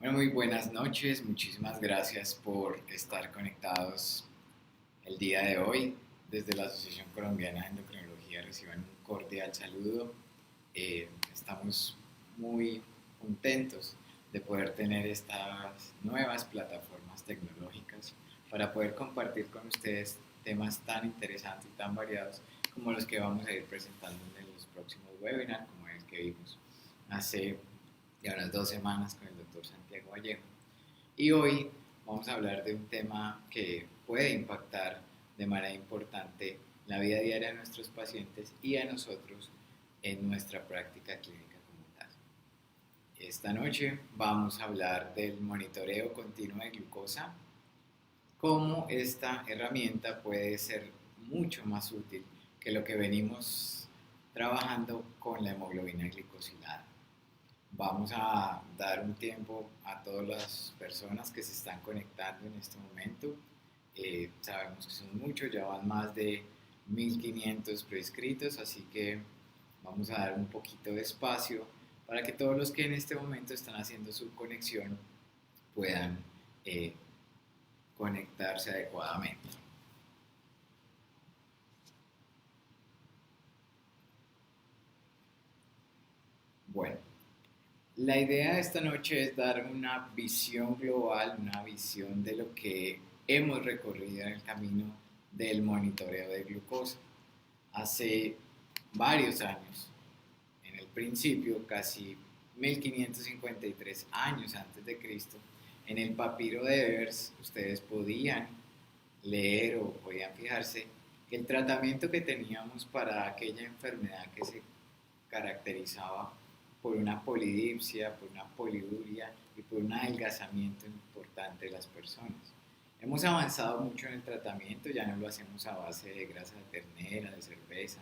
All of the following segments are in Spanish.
Bueno, muy buenas noches, muchísimas gracias por estar conectados el día de hoy. Desde la Asociación Colombiana de Endocrinología reciban un cordial saludo. Estamos muy contentos de poder tener estas nuevas plataformas tecnológicas para poder compartir con ustedes temas tan interesantes y tan variados como los que vamos a ir presentando en los próximos webinars, como el que vimos hace ya unas 2 semanas con el doctor Santiago Vallejo. Y hoy vamos a hablar de un tema que puede impactar de manera importante la vida diaria de nuestros pacientes y a nosotros en nuestra práctica clínica como tal. Esta noche vamos a hablar del monitoreo continuo de glucosa, cómo esta herramienta puede ser mucho más útil que lo que venimos trabajando con la hemoglobina glicosilada. Vamos a dar un tiempo a todas las personas que se están conectando en este momento. Sabemos que son muchos, ya van más de 1500 prescritos, así que vamos a dar un poquito de espacio para que todos los que en este momento están haciendo su conexión puedan eh, conectarse adecuadamente. Bueno, la idea de esta noche es dar una visión global, una visión de lo que hemos recorrido en el camino del monitoreo de glucosa. Hace varios años, en el principio, casi 1553 años antes de Cristo, en el papiro de Evers, ustedes podían leer o podían fijarse que el tratamiento que teníamos para aquella enfermedad que se caracterizaba por una polidipsia, por una poliuria y por un adelgazamiento importante de las personas. Hemos avanzado mucho en el tratamiento, ya no lo hacemos a base de grasa de ternera, de cerveza,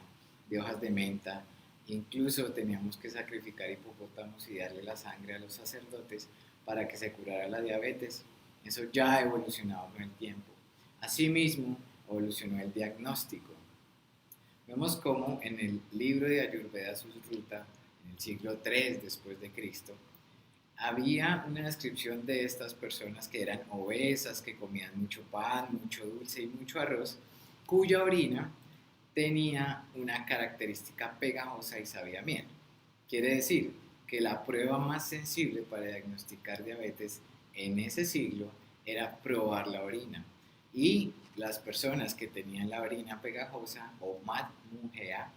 de hojas de menta, incluso teníamos que sacrificar hipopótamos y darle la sangre a los sacerdotes para que se curara la diabetes. Eso ya ha evolucionado con el tiempo. Asimismo, evolucionó el diagnóstico. Vemos cómo en el libro de Ayurveda Sushruta, en el siglo III después de Cristo, había una descripción de estas personas que eran obesas, que comían mucho pan, mucho dulce y mucho arroz, cuya orina tenía una característica pegajosa y sabía miel. Quiere decir que la prueba más sensible para diagnosticar diabetes en ese siglo era probar la orina. Y las personas que tenían la orina pegajosa o matmujea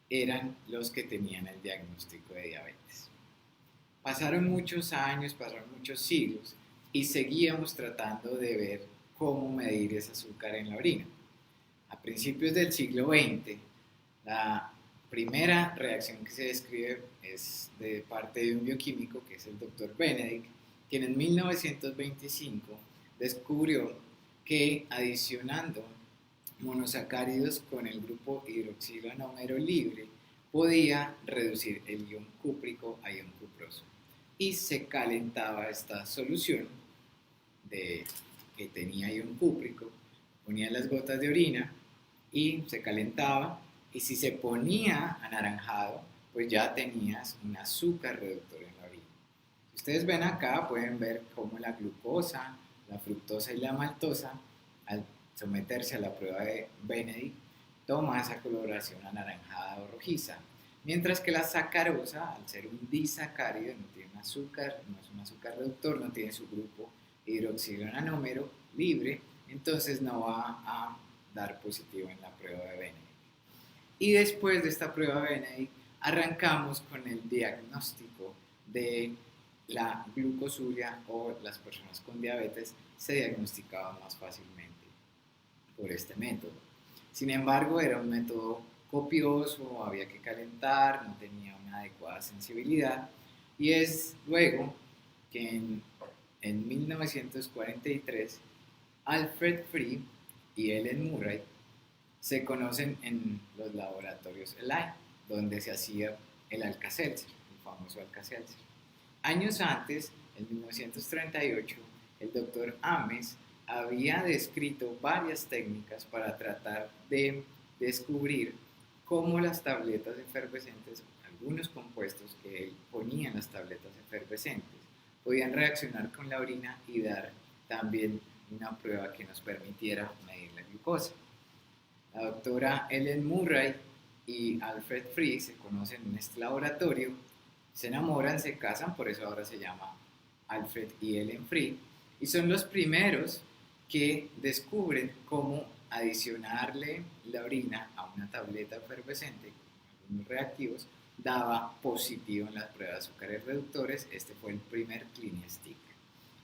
eran los que tenían el diagnóstico de diabetes. Pasaron muchos años, pasaron muchos siglos y seguíamos tratando de ver cómo medir ese azúcar en la orina. A principios del siglo XX, la primera reacción que se describe es de parte de un bioquímico que es el doctor Benedict, quien en 1925 descubrió que adicionando monosacáridos con el grupo hidroxilanómero libre podía reducir el ion cúprico a ion cuproso. Y se calentaba esta solución de, que tenía ion cúprico, ponía las gotas de orina y se calentaba, y si se ponía anaranjado, pues ya tenías un azúcar reductor en la orina. Si ustedes ven acá, pueden ver cómo la glucosa, la fructosa y la maltosa, al someterse a la prueba de Benedict, toma esa coloración anaranjada o rojiza, mientras que la sacarosa, al ser un disacárido, no tiene un azúcar, no es un azúcar reductor, no tiene su grupo hidroxilanómero libre, entonces no va a dar positivo en la prueba de Benedict. Y después de esta prueba de Benedict, arrancamos con el diagnóstico de la glucosuria, o las personas con diabetes se diagnosticaban más fácilmente por este método. Sin embargo, era un método copioso, había que calentar, no tenía una adecuada sensibilidad, y es luego que en 1943 Alfred Free y Ellen Murray se conocen en los laboratorios ELI, donde se hacía el Alka-Seltzer, el famoso Alka-Seltzer. Años antes, en 1938, el doctor Ames había descrito varias técnicas para tratar de descubrir cómo las tabletas efervescentes, algunos compuestos que él ponía en las tabletas efervescentes, podían reaccionar con la orina y dar también una prueba que nos permitiera medir la glucosa. La doctora Ellen Murray y Alfred Free se conocen en este laboratorio, se enamoran, se casan, por eso ahora se llama Alfred y Ellen Free, y son los primeros que descubren cómo adicionarle la orina a una tableta efervescente con algunos reactivos daba positivo en las pruebas de azúcares reductores. Este fue el primer Clean Stick.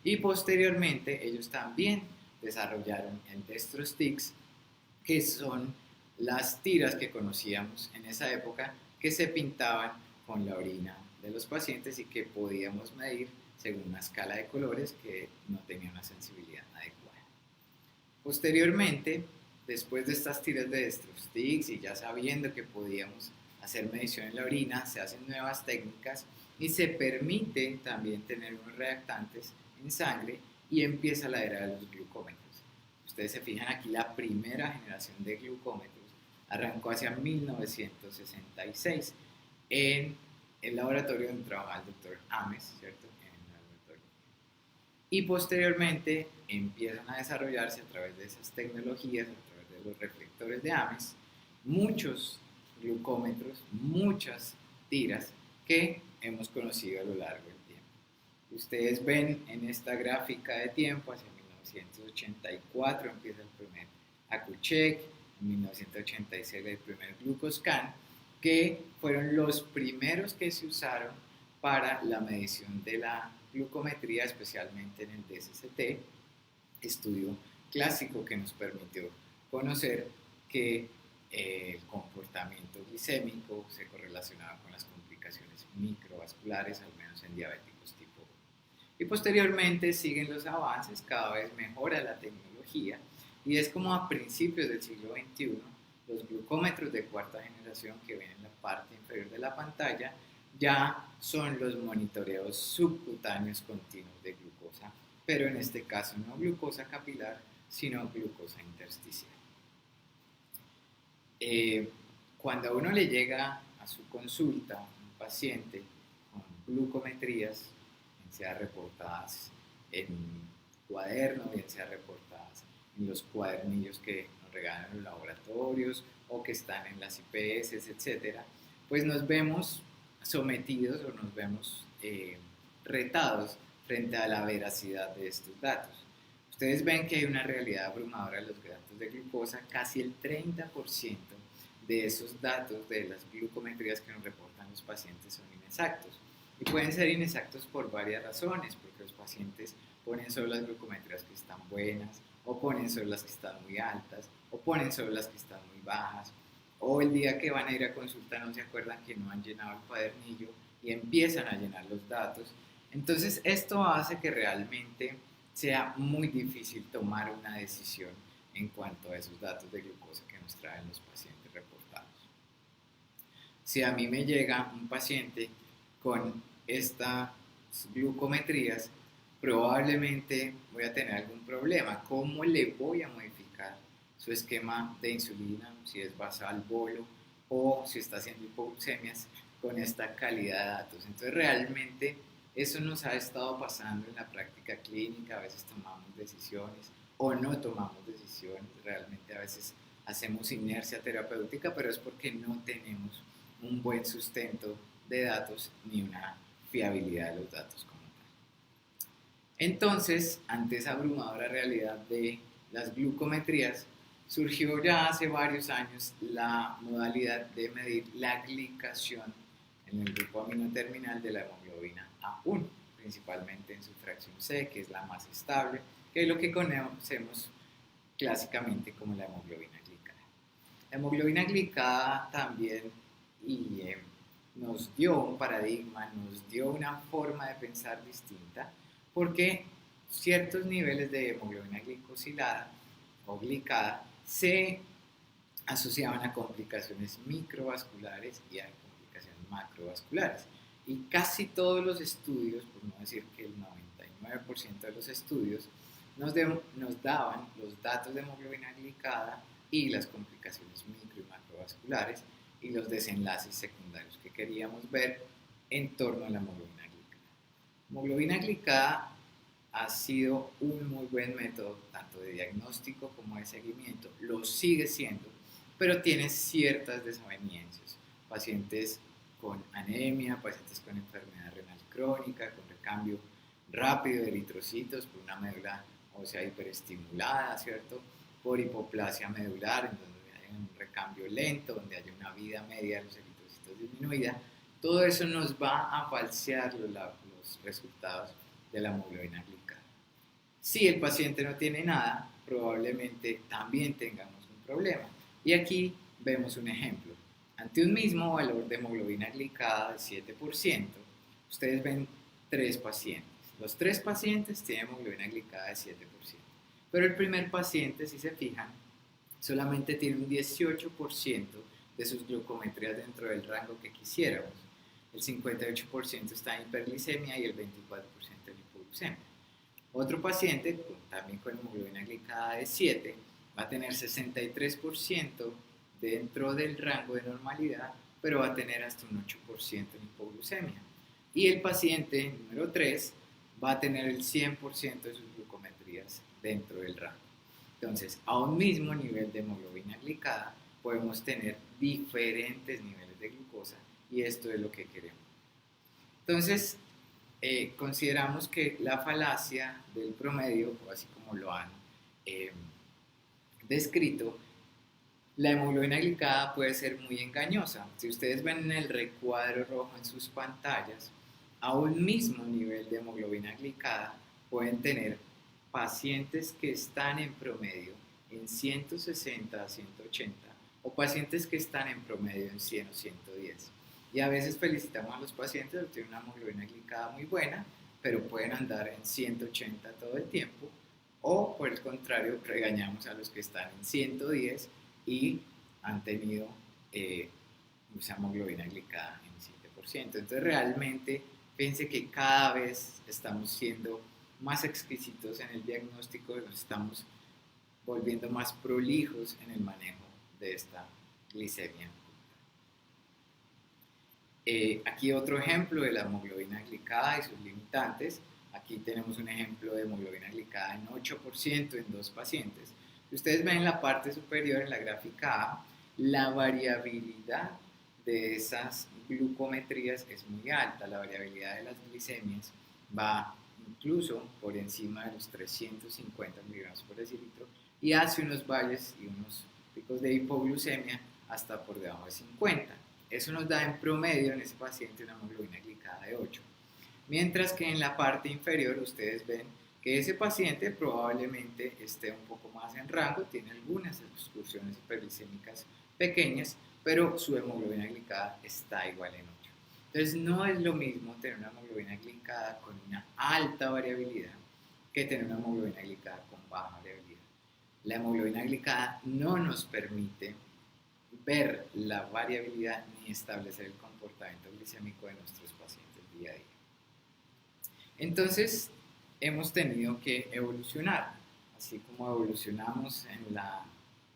Y posteriormente ellos también desarrollaron el Dextro Sticks, que son las tiras que conocíamos en esa época que se pintaban con la orina de los pacientes y que podíamos medir según una escala de colores que no tenía una sensibilidad adecuada. Posteriormente, después de estas tiras de Dextro Sticks y ya sabiendo que podíamos hacer medición en la orina, se hacen nuevas técnicas y se permite también tener unos reactantes en sangre y empieza la era de los glucómetros. Ustedes se fijan aquí, la primera generación de glucómetros arrancó hacia 1966 en el laboratorio donde trabajaba el doctor Ames, ¿cierto? En el laboratorio. Y posteriormente empiezan a desarrollarse a través de esas tecnologías, a través de los reflectores de Ames, muchos glucómetros, muchas tiras que hemos conocido a lo largo del tiempo. Ustedes ven en esta gráfica de tiempo, hacia 1984 empieza el primer Accu-Chek, en 1986 el primer Glucoscan, que fueron los primeros que se usaron para la medición de la glucometría, especialmente en el DSST, estudio clásico que nos permitió conocer que el comportamiento glicémico se correlacionaba con las complicaciones microvasculares, al menos en diabéticos tipo 1. Y posteriormente siguen los avances, cada vez mejora la tecnología y es como a principios del siglo XXI los glucómetros de cuarta generación que ven en la parte inferior de la pantalla ya son los monitoreos subcutáneos continuos de glucosa, pero en este caso no glucosa capilar, sino glucosa intersticial. Cuando a uno le llega a su consulta un paciente con glucometrías, bien sea reportadas en cuaderno, bien sea reportadas en los cuadernillos que nos regalan los laboratorios o que están en las IPS, etcétera, pues nos vemos sometidos o nos vemos retados frente a la veracidad de estos datos. Ustedes ven que hay una realidad abrumadora de los datos de glucosa, casi el 30% de esos datos de las glucometrías que nos reportan los pacientes son inexactos. Y pueden ser inexactos por varias razones, porque los pacientes ponen solo las glucometrías que están buenas, o ponen solo las que están muy altas, o ponen solo las que están muy bajas, o el día que van a ir a consulta no se acuerdan que no han llenado el cuadernillo y empiezan a llenar los datos. Entonces esto hace que realmente sea muy difícil tomar una decisión en cuanto a esos datos de glucosa que nos traen los pacientes reportados. Si a mí me llega un paciente con estas glucometrías, probablemente voy a tener algún problema. ¿Cómo le voy a modificar su esquema de insulina, si es basal, bolo, o si está haciendo hipoglucemias con esta calidad de datos? Entonces realmente eso nos ha estado pasando en la práctica clínica, a veces tomamos decisiones o no tomamos decisiones, realmente a veces hacemos inercia terapéutica, pero es porque no tenemos un buen sustento de datos ni una fiabilidad de los datos como tal. Entonces, ante esa abrumadora realidad de las glucometrías, surgió ya hace varios años la modalidad de medir la glicación en el grupo amino terminal de la hemoglobina A1, principalmente en su fracción C, que es la más estable, que es lo que conocemos clásicamente como la hemoglobina glicada. La hemoglobina glicada también nos dio un paradigma, nos dio una forma de pensar distinta, porque ciertos niveles de hemoglobina glicosilada o glicada se asociaban a complicaciones microvasculares y a complicaciones macrovasculares. Y casi todos los estudios, por no decir que el 99% de los estudios, nos daban los datos de hemoglobina glicada y las complicaciones micro y macrovasculares y los desenlaces secundarios que queríamos ver en torno a la hemoglobina glicada. Hemoglobina glicada ha sido un muy buen método tanto de diagnóstico como de seguimiento, lo sigue siendo, pero tiene ciertas desavenencias. Pacientes con anemia, pacientes con enfermedad renal crónica, con recambio rápido de eritrocitos por una médula ósea hiperestimulada, ¿cierto? Por hipoplasia medular, en donde hay un recambio lento, donde hay una vida media de los eritrocitos disminuida. Todo eso nos va a falsear los resultados de la hemoglobina glicada. Si el paciente no tiene nada, probablemente también tengamos un problema. Y aquí vemos un ejemplo. Ante un mismo valor de hemoglobina glicada de 7%, ustedes ven tres pacientes. Los tres pacientes tienen hemoglobina glicada de 7%. Pero el primer paciente, si se fijan, solamente tiene un 18% de sus glucometrías dentro del rango que quisiéramos. El 58% está en hiperglicemia y el 24% en hipoglucemia. Otro paciente, también con hemoglobina glicada de 7, va a tener 63% dentro del rango de normalidad, pero va a tener hasta un 8% en hipoglucemia. Y el paciente número 3 va a tener el 100% de sus glucometrías dentro del rango. Entonces, a un mismo nivel de hemoglobina glicada, podemos tener diferentes niveles de glucosa y esto es lo que queremos. Entonces, consideramos que la falacia del promedio, o así como lo han eh, descrito, la hemoglobina glicada puede ser muy engañosa. Si ustedes ven en el recuadro rojo en sus pantallas, a un mismo nivel de hemoglobina glicada pueden tener pacientes que están en promedio en 160 a 180 o pacientes que están en promedio en 100 o 110. Y a veces felicitamos a los pacientes que tienen una hemoglobina glicada muy buena, pero pueden andar en 180 todo el tiempo. O por el contrario, regañamos a los que están en 110 y han tenido esa hemoglobina glicada en 7%. Entonces realmente piense que cada vez estamos siendo más exquisitos en el diagnóstico, nos estamos volviendo más prolijos en el manejo de esta glicemia. Aquí otro ejemplo de la hemoglobina glicada y sus limitantes. Aquí tenemos un ejemplo de hemoglobina glicada en 8% en dos pacientes. Ustedes ven en la parte superior, en la gráfica A, la variabilidad de esas glucometrías es muy alta. La variabilidad de las glicemias va incluso por encima de los 350 miligramos por decilitro y hace unos valles y unos picos de hipoglucemia hasta por debajo de 50. Eso nos da en promedio en ese paciente una hemoglobina glicada de 8. Mientras que en la parte inferior ustedes ven que ese paciente probablemente esté un poco más en rango, tiene algunas excursiones hiperglicémicas pequeñas, pero su hemoglobina glicada está igual en 8. Entonces no es lo mismo tener una hemoglobina glicada con una alta variabilidad que tener una hemoglobina glicada con baja variabilidad. La hemoglobina glicada no nos permite ver la variabilidad ni establecer el comportamiento glicémico de nuestros pacientes día a día. Entonces, hemos tenido que evolucionar, así como evolucionamos en la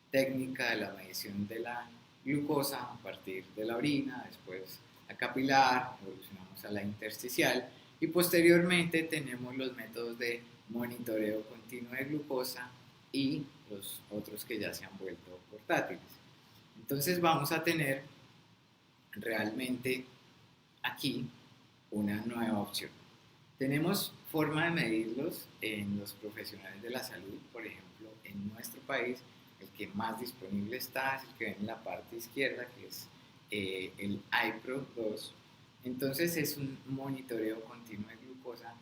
técnica de la medición de la glucosa a partir de la orina, después la capilar, evolucionamos a la intersticial y posteriormente tenemos los métodos de monitoreo continuo de glucosa y los otros que ya se han vuelto portátiles. Entonces vamos a tener realmente aquí una nueva opción. Tenemos forma de medirlos en los profesionales de la salud, por ejemplo, en nuestro país, el que más disponible está es el que ven en la parte izquierda, que es el iPro2. Entonces es un monitoreo continuo de glucosa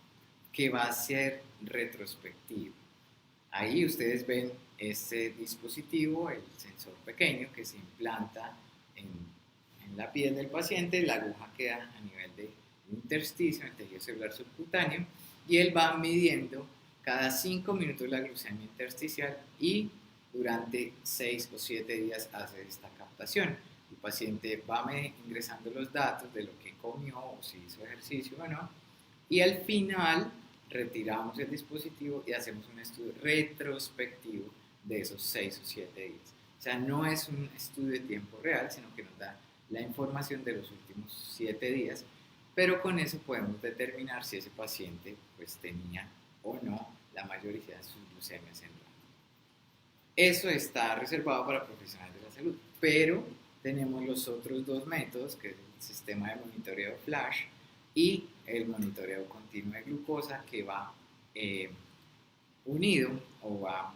que va a ser retrospectivo. Ahí ustedes ven este dispositivo, el sensor pequeño que se implanta en la piel del paciente, la aguja queda a nivel de intersticio, en el tejido celular subcutáneo, y él va midiendo cada 5 minutos la glucemia intersticial y durante 6 o 7 días hace esta captación. El paciente va ingresando los datos de lo que comió o si hizo ejercicio o no, y al final retiramos el dispositivo y hacemos un estudio retrospectivo de esos 6 o 7 días. O sea, no es un estudio de tiempo real, sino que nos da la información de los últimos 7 días, pero con eso podemos determinar si ese paciente pues tenía o no la mayoría de sus glucemias en rango. Eso está reservado para profesionales de la salud, pero tenemos los otros dos métodos, que es el sistema de monitoreo flash y el monitoreo continuo de glucosa, que va unido o va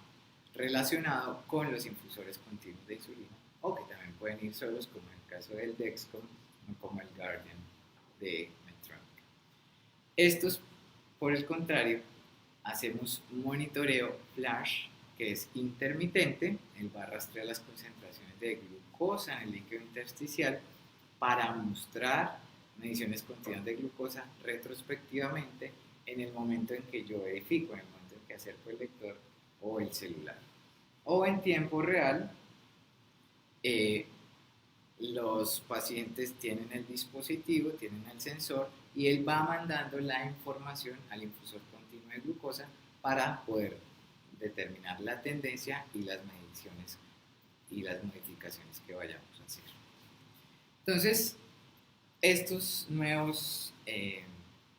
relacionado con los infusores continuos de insulina, o que también pueden ir solos, como en el caso del Dexcom o como el Guardian de Medtronic. Estos, por el contrario, hacemos un monitoreo flash que es intermitente. Él va a rastrear las concentraciones de glucosa en el líquido intersticial para mostrar mediciones continuas de glucosa retrospectivamente en el momento en que yo verifico, en el momento en que acerco el lector o el celular. O en tiempo real, los pacientes tienen el dispositivo, tienen el sensor y él va mandando la información al infusor continuo de glucosa para poder determinar la tendencia y las mediciones y las modificaciones que vayamos a hacer. Entonces, estos nuevos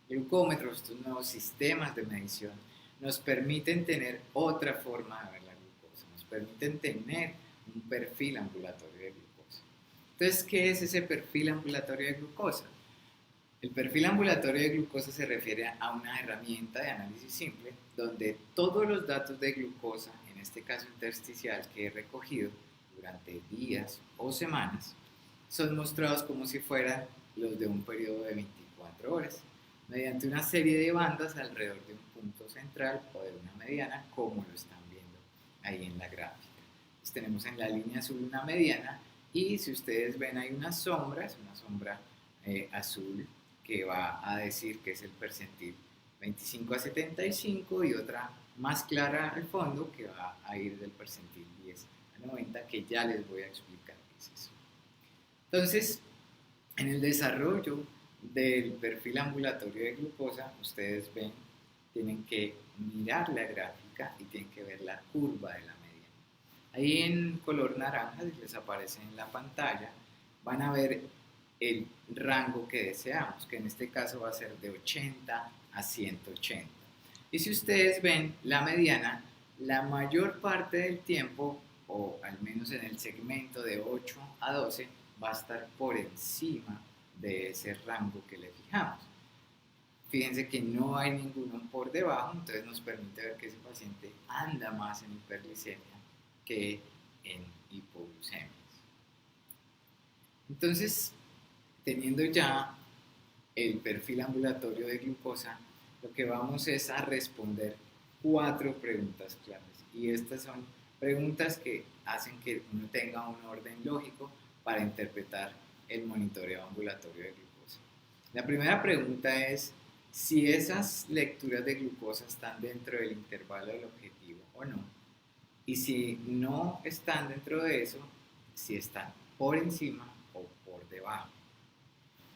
glucómetros, estos nuevos sistemas de medición nos permiten tener otra forma de ver la glucosa, nos permiten tener un perfil ambulatorio de glucosa. Entonces, ¿qué es ese perfil ambulatorio de glucosa? El perfil ambulatorio de glucosa se refiere a una herramienta de análisis simple donde todos los datos de glucosa, en este caso intersticial, que he recogido durante días o semanas, son mostrados como si fueran los de un periodo de 24 horas, mediante una serie de bandas alrededor de un punto central o de una mediana, como lo están viendo ahí en la gráfica. Entonces tenemos en la línea azul una mediana y si ustedes ven hay una sombra, es una sombra azul que va a decir que es el percentil 25 a 75 y otra más clara al fondo que va a ir del percentil 10 a 90, que ya les voy a explicar qué es eso. Entonces, en el desarrollo del perfil ambulatorio de glucosa, ustedes ven, tienen que mirar la gráfica y tienen que ver la curva de la mediana. Ahí en color naranja, si les aparece en la pantalla, van a ver el rango que deseamos, que en este caso va a ser de 80 a 180. Y si ustedes ven la mediana, la mayor parte del tiempo, o al menos en el segmento de 8 a 12, va a estar por encima de ese rango que le fijamos. Fíjense que no hay ninguno por debajo, entonces nos permite ver que ese paciente anda más en hiperglicemia que en hipoglucemia. Entonces, teniendo ya el perfil ambulatorio de glucosa, lo que vamos es a responder 4 preguntas claves. Y estas son preguntas que hacen que uno tenga un orden lógico para interpretar el monitoreo ambulatorio de glucosa. La primera pregunta es si esas lecturas de glucosa están dentro del intervalo del objetivo o no. Y si no están dentro de eso, si están por encima o por debajo.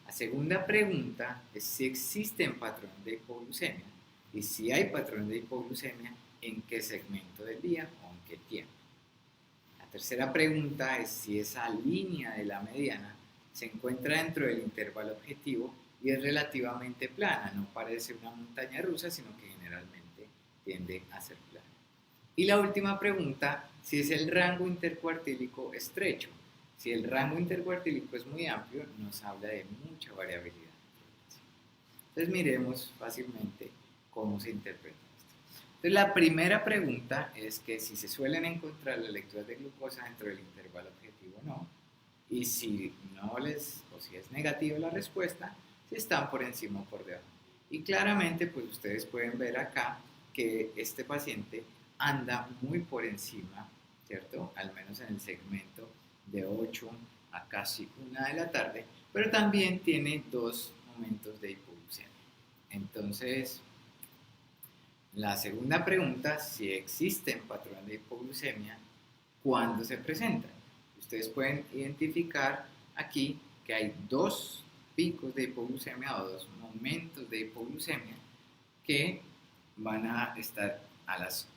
La segunda pregunta es si existen patrones de hipoglucemia y si hay patrones de hipoglucemia, en qué segmento del día o en qué tiempo. La tercera pregunta es si esa línea de la mediana se encuentra dentro del intervalo objetivo y es relativamente plana, no parece una montaña rusa, sino que generalmente tiende a ser plana. Y la última pregunta, si es el rango intercuartílico estrecho. Si el rango intercuartílico es muy amplio, nos habla de mucha variabilidad. Entonces miremos fácilmente cómo se interpreta esto. Entonces la primera pregunta es que si se suelen encontrar las lecturas de glucosa dentro del intervalo objetivo o no, y si no o si es negativa la respuesta, si están por encima o por debajo. Y claramente pues ustedes pueden ver acá que este paciente anda muy por encima, ¿cierto? Al menos en el segmento de 8 a casi 1 de la tarde, pero también tiene 2 momentos de hipoglucemia. Entonces, la segunda pregunta, si existen patrones de hipoglucemia, ¿cuándo se presentan? Ustedes pueden identificar aquí que hay 2 picos de hipoglucemia o 2 momentos de hipoglucemia que van a estar a las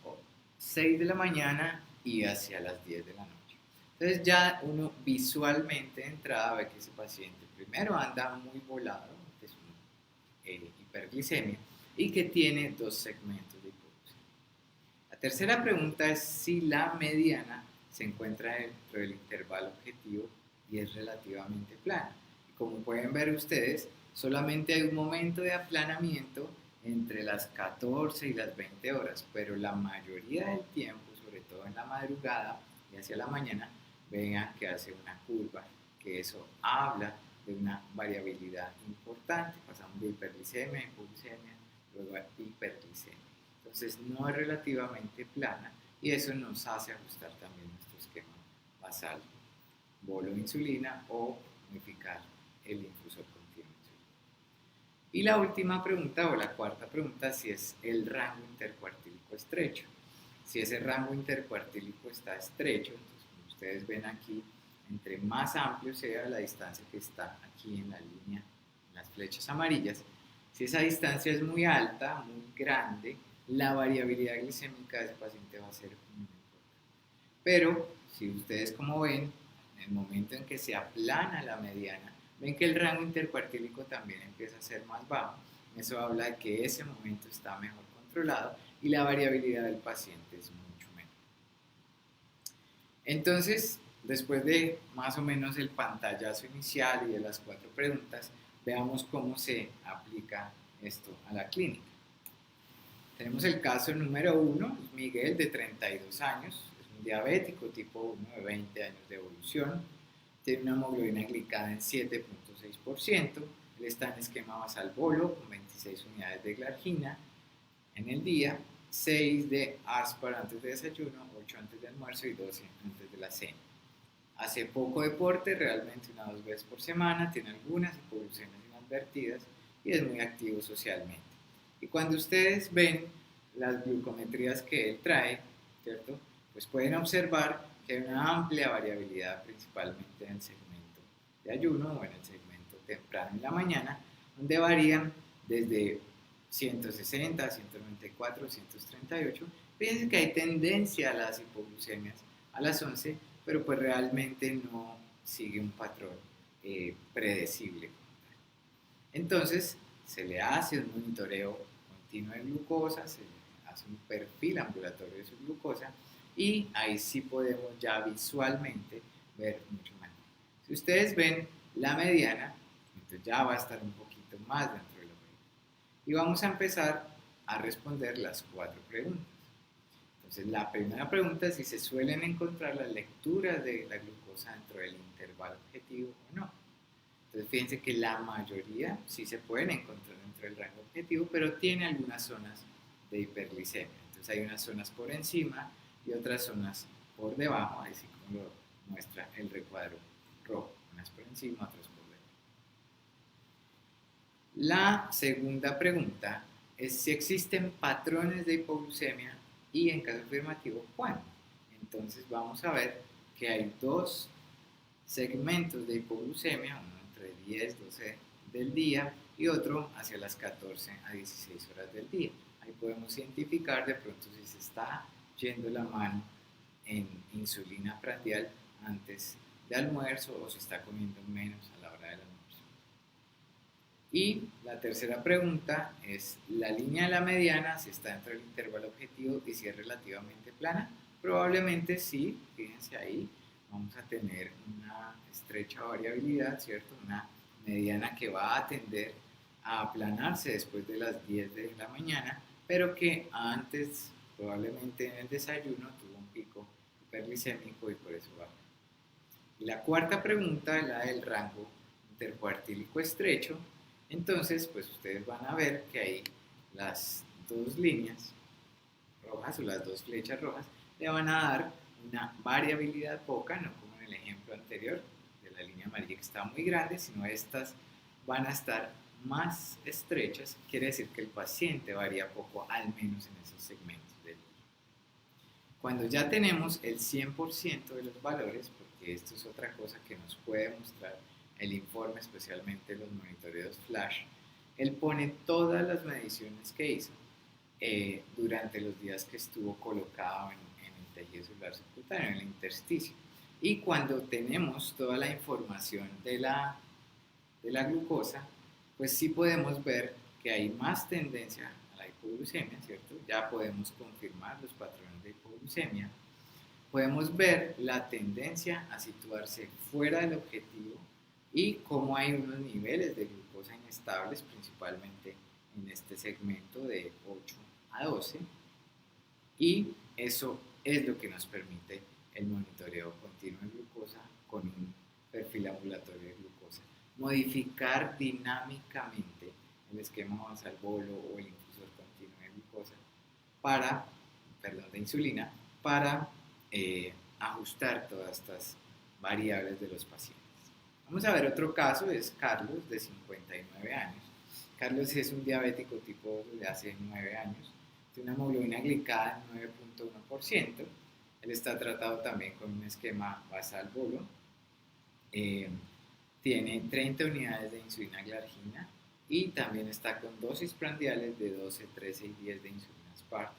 6 de la mañana y hacia las 10 de la noche. Entonces ya uno visualmente de entrada ve que ese paciente primero anda muy volado, que es hiperglicemia y que tiene dos segmentos de hipoglucemia. La tercera pregunta es si la mediana se encuentra dentro del intervalo objetivo y es relativamente plana. Y como pueden ver ustedes, solamente hay un momento de aplanamiento entre las 14 y las 20 horas, pero la mayoría del tiempo, sobre todo en la madrugada y hacia la mañana, vean que hace una curva, que eso habla de una variabilidad importante. Pasamos de hiperglicemia a hipoglucemia, luego a hiperglicemia. Entonces no es relativamente plana y eso nos hace ajustar también nuestro esquema basal, bolo de insulina o modificar el infusor continuo de insulina. Y la última pregunta o la cuarta pregunta, si es el rango intercuartílico estrecho. Si ese rango intercuartílico está estrecho, entonces como ustedes ven aquí, entre más amplio sea la distancia que está aquí en la línea, en las flechas amarillas, si esa distancia es muy alta, muy grande, la variabilidad glicémica de ese paciente va a ser muy importante. Pero, si ustedes como ven, en el momento en que se aplana la mediana, ven que el rango intercuartílico también empieza a ser más bajo. Eso habla de que ese momento está mejor controlado y la variabilidad del paciente es mucho menor. Entonces, después de más o menos el pantallazo inicial y de las 4 preguntas, veamos cómo se aplica esto a la clínica. Tenemos el caso número 1, Miguel, de 32 años, es un diabético tipo 1 de 20 años de evolución, tiene una hemoglobina glicada en 7.6%, él está en esquema basal bolo con 26 unidades de glargina en el día, 6 de aspar antes de desayuno, 8 antes de almuerzo y 12 antes de la cena. Hace poco deporte, realmente 1 o 2 veces por semana, tiene algunas hipoglucemias inadvertidas y es muy activo socialmente. Y cuando ustedes ven las glucometrías que él trae, ¿cierto? Pues pueden observar que hay una amplia variabilidad, principalmente en el segmento de ayuno o en el segmento temprano en la mañana, donde varían desde 160, 194, 138. Fíjense que hay tendencia a las hipoglucemias a las 11, pero pues realmente no sigue un patrón predecible. Entonces, se le hace un monitoreo continuo de glucosa, se le hace un perfil ambulatorio de su glucosa y ahí sí podemos ya visualmente ver mucho mejor. Si ustedes ven la mediana, entonces ya va a estar un poquito más dentro de lo que. Y vamos a empezar a responder las 4 preguntas. Entonces, la primera pregunta es si se suelen encontrar las lecturas de la glucosa dentro del intervalo objetivo o no. Entonces, fíjense que la mayoría sí se pueden encontrar dentro del rango objetivo, pero tiene algunas zonas de hiperglicemia. Entonces, hay unas zonas por encima y otras zonas por debajo, así como lo muestra el recuadro rojo. Unas por encima, otras por debajo. La segunda pregunta es si existen patrones de hipoglucemia y en caso afirmativo, ¿cuándo? Entonces vamos a ver que hay 2 segmentos de hipoglucemia, uno entre 10 y 12 del día y otro hacia las 14 a 16 horas del día. Ahí podemos identificar de pronto si se está yendo la mano en insulina prandial antes de almuerzo o si está comiendo menos a la hora del almuerzo. Y la tercera pregunta es, ¿la línea de la mediana si está dentro del intervalo objetivo y si es relativamente plana? Probablemente sí, fíjense ahí, vamos a tener una estrecha variabilidad, ¿cierto? Una mediana que va a tender a aplanarse después de las 10 de la mañana, pero que antes, probablemente en el desayuno, tuvo un pico hiperglicémico y por eso baja. Y la cuarta pregunta es la del rango intercuartílico estrecho. Entonces, pues ustedes van a ver que ahí las 2 líneas rojas o las 2 flechas rojas le van a dar una variabilidad poca, no como en el ejemplo anterior de la línea amarilla que está muy grande, sino estas van a estar más estrechas, quiere decir que el paciente varía poco, al menos en esos segmentos del día. Cuando ya tenemos el 100% de los valores, porque esto es otra cosa que nos puede mostrar el informe, especialmente los monitoreos flash, él pone todas las mediciones que hizo durante los días que estuvo colocado en el tejido celular subcutáneo, en el intersticio. Y cuando tenemos toda la información de la glucosa, pues sí podemos ver que hay más tendencia a la hipoglucemia, ¿cierto? Ya podemos confirmar los patrones de hipoglucemia. Podemos ver la tendencia a situarse fuera del objetivo y cómo hay unos niveles de glucosa inestables, principalmente en este segmento de 8 a 12, y eso es lo que nos permite el monitoreo continuo de glucosa con un perfil ambulatorio de glucosa. Modificar dinámicamente el esquema basal bolo o el infusor continuo de glucosa de insulina para ajustar todas estas variables de los pacientes. Vamos a ver otro caso, es Carlos, de 59 años. Carlos es un diabético tipo 2 desde hace 9 años, tiene una hemoglobina glicada en 9.1%. Él está tratado también con un esquema basal bolo. Tiene 30 unidades de insulina glargina y también está con dosis prandiales de 12, 13 y 10 de insulina Spark.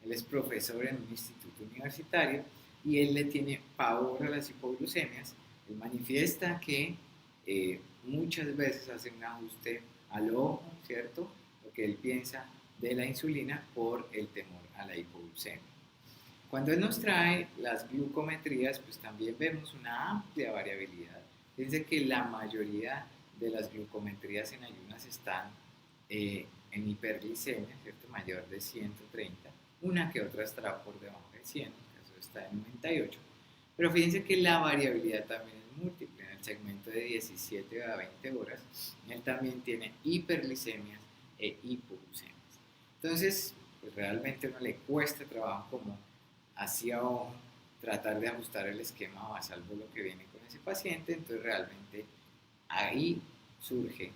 Él es profesor en un instituto universitario y él le tiene pavor a las hipoglucemias. Él manifiesta que muchas veces hace un ajuste al ojo, ¿cierto? Lo que él piensa de la insulina por el temor a la hipoglucemia. Cuando él nos trae las glucometrías, pues también vemos una amplia variabilidad. Fíjense que la mayoría de las glucometrías en ayunas están en hiperglicemia, ¿cierto? Mayor de 130. Una que otra estará por debajo de 100, eso está en 98. Pero fíjense que la variabilidad también es múltiple. En el segmento de 17 a 20 horas, él también tiene hiperglicemias e hipoglucemias. Entonces, pues realmente a uno le cuesta trabajo como hacia ojo tratar de ajustar el esquema basal bolo que viene con ese paciente. Entonces realmente ahí surge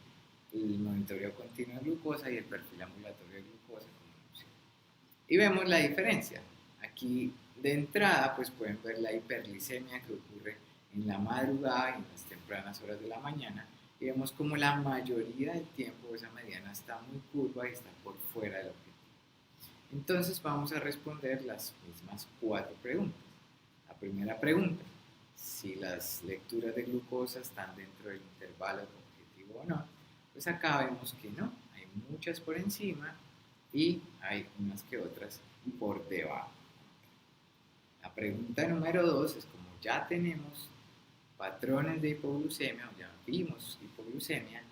el monitoreo continuo de glucosa y el perfil ambulatorio de glucosa. Y vemos la diferencia. Aquí de entrada pues pueden ver la hiperglicemia que ocurre en la madrugada y en las tempranas horas de la mañana, y vemos como la mayoría del tiempo esa mediana está muy curva y está por fuera del objetivo. Entonces vamos a responder las mismas 4 preguntas. La primera pregunta: si las lecturas de glucosa están dentro del intervalo objetivo o no. Pues acá vemos que no, hay muchas por encima y hay unas que otras por debajo. La pregunta número 2 es: como ya tenemos patrones de hipoglucemia, o ya vimos hipoglucemia,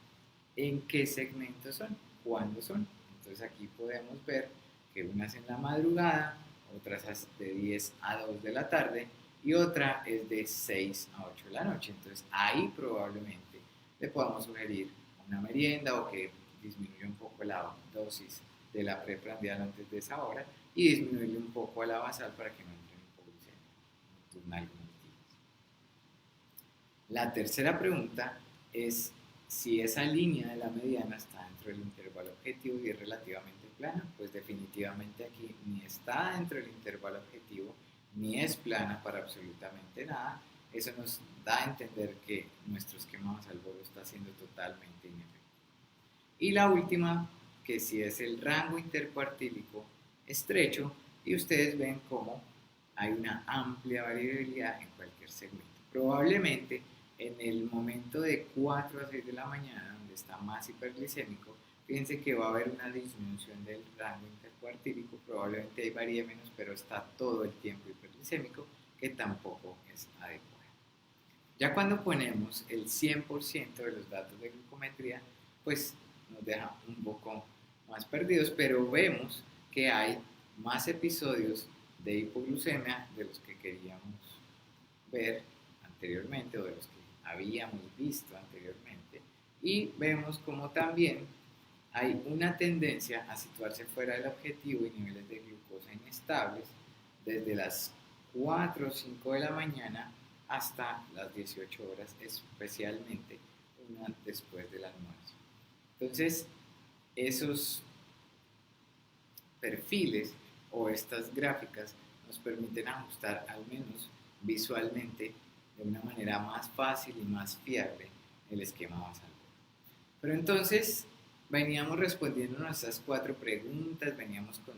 ¿en qué segmentos son? ¿Cuándo son? Entonces aquí podemos ver que unas en la madrugada, otras de 10 a 2 de la tarde y otra es de 6 a 8 de la noche. Entonces ahí probablemente le podamos sugerir una merienda o que disminuya un poco la dosis de la preprandial antes de esa hora y disminuirle un poco a la basal para que no entre en hipoglucemia nocturnal. La tercera pregunta es si esa línea de la mediana está dentro del intervalo objetivo y es relativamente plana. Pues definitivamente aquí ni está dentro del intervalo objetivo ni es plana para absolutamente nada. Eso nos da a entender que nuestro esquema basal bolo está siendo totalmente inefectivo. Y la última, que si es el rango intercuartílico estrecho, y ustedes ven cómo hay una amplia variabilidad en cualquier segmento. Probablemente en el momento de 4 a 6 de la mañana, donde está más hiperglicémico, fíjense que va a haber una disminución del rango intercuartílico, probablemente ahí varíe menos, pero está todo el tiempo hiperglicémico, que tampoco es adecuado. Ya cuando ponemos el 100% de los datos de glucometría, pues nos deja un poco más perdidos, pero vemos que hay más episodios de hipoglucemia de los que queríamos ver anteriormente o de los que habíamos visto anteriormente, y vemos como también hay una tendencia a situarse fuera del objetivo y niveles de glucosa inestables desde las 4 o 5 de la mañana hasta las 18 horas, especialmente una después del almuerzo. Entonces, esos perfiles o estas gráficas nos permiten ajustar al menos visualmente de una manera más fácil y más fiable el esquema basal. Pero entonces veníamos respondiendo a estas 4 preguntas, veníamos con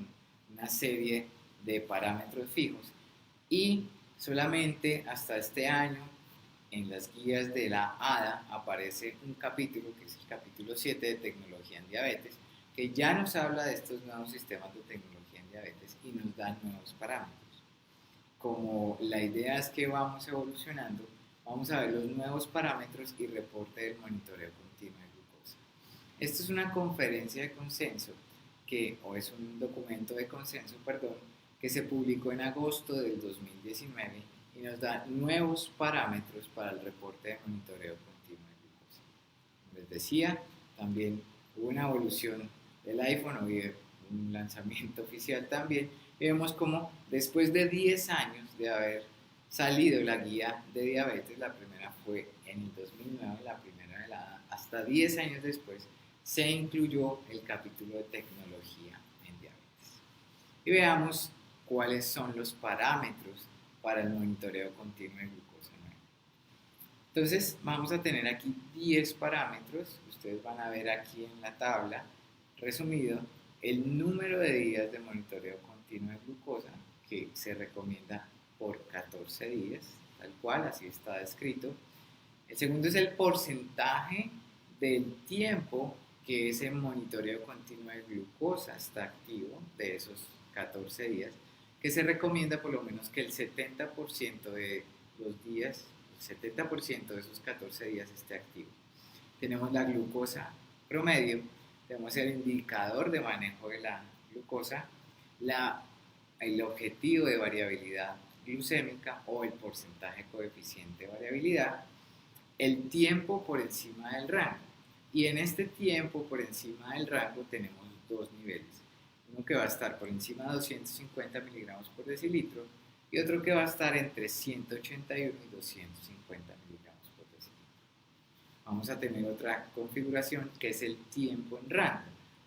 una serie de parámetros fijos y solamente hasta este año en las guías de la ADA aparece un capítulo que es el capítulo 7 de tecnología en diabetes, que ya nos habla de estos nuevos sistemas de tecnología en diabetes y nos da nuevos parámetros. Como la idea es que vamos evolucionando, vamos a ver los nuevos parámetros y reporte del monitoreo continuo de glucosa. Esto es una conferencia de consenso, o es un documento de consenso, perdón, que se publicó en agosto del 2019 y nos da nuevos parámetros para el reporte de monitoreo continuo de glucosa. Como les decía, también hubo una evolución del iPhone, hubo un lanzamiento oficial también, y vemos como después de 10 años de haber salido la guía de diabetes, la primera fue en el 2009, la primera velada, hasta 10 años después se incluyó el capítulo de tecnología en diabetes. Y veamos cuáles son los parámetros para el monitoreo continuo de glucosa nuevo. Entonces vamos a tener aquí 10 parámetros, ustedes van a ver aquí en la tabla resumido el número de días de monitoreo continuo de glucosa que se recomienda por 14 días, tal cual, así está descrito. El segundo es el porcentaje del tiempo que ese monitoreo continuo de glucosa está activo de esos 14 días, que se recomienda por lo menos que el 70% de los días, el 70% de esos 14 días esté activo. Tenemos la glucosa promedio, tenemos el indicador de manejo de la glucosa, el objetivo de variabilidad glucémica o el porcentaje coeficiente de variabilidad, el tiempo por encima del rango. Y en este tiempo por encima del rango tenemos dos niveles. Uno que va a estar por encima de 250 miligramos por decilitro y otro que va a estar entre 181 y 250 miligramos por decilitro. Vamos a tener otra configuración que es el tiempo en rango.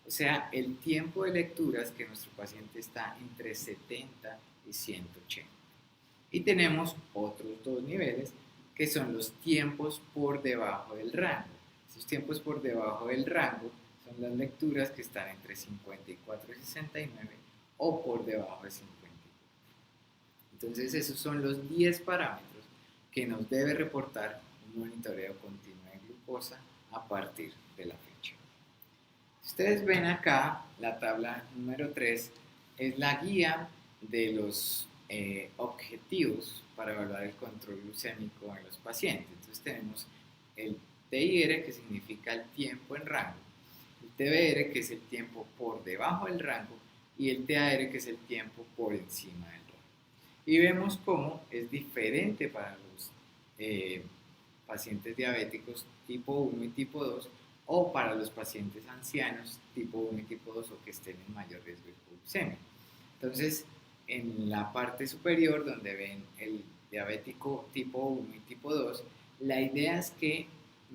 O sea, el tiempo de lecturas que nuestro paciente está entre 70 y 180. Y tenemos otros dos niveles que son los tiempos por debajo del rango. Esos tiempos por debajo del rango son las lecturas que están entre 54 y 69 o por debajo de 54. Entonces esos son los 10 parámetros que nos debe reportar un monitoreo continuo de glucosa a partir de la fecha. Si ustedes ven acá, la tabla número 3 es la guía de los objetivos para evaluar el control glucémico en los pacientes. Entonces tenemos el TIR, que significa el tiempo en rango, el TBR, que es el tiempo por debajo del rango, y el TAR, que es el tiempo por encima del rango. Y vemos cómo es diferente para los pacientes diabéticos tipo 1 y tipo 2, o para los pacientes ancianos tipo 1 y tipo 2 o que estén en mayor riesgo de hipoglucemia. Entonces, en la parte superior, donde ven el diabético tipo 1 y tipo 2, la idea es que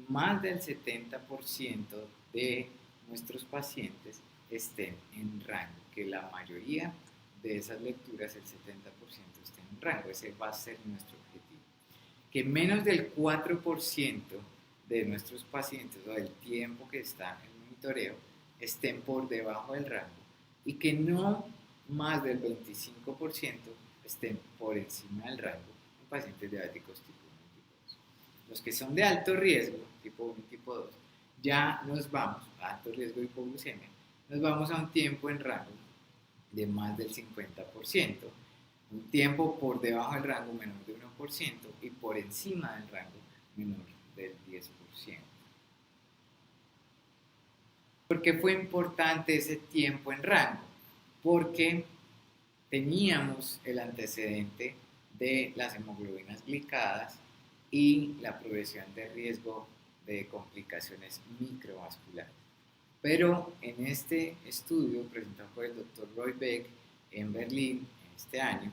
más del 70% de nuestros pacientes estén en rango, que la mayoría de esas lecturas, el 70% estén en rango. Ese va a ser nuestro objetivo. Que menos del 4% de nuestros pacientes o del tiempo que están en monitoreo estén por debajo del rango y que no más del 25% estén por encima del rango en pacientes diabéticos tipo 1 y tipo 2. Los que son de alto riesgo, tipo 1 y tipo 2, ya nos vamos a alto riesgo de hipoglucemia, nos vamos a un tiempo en rango de más del 50%, un tiempo por debajo del rango menor de 1% y por encima del rango menor del 10%. ¿Por qué fue importante ese tiempo en rango? Porque teníamos el antecedente de las hemoglobinas glicadas y la progresión de riesgo de complicaciones microvasculares. Pero en este estudio presentado por el Dr. Roy Beck en Berlín este año,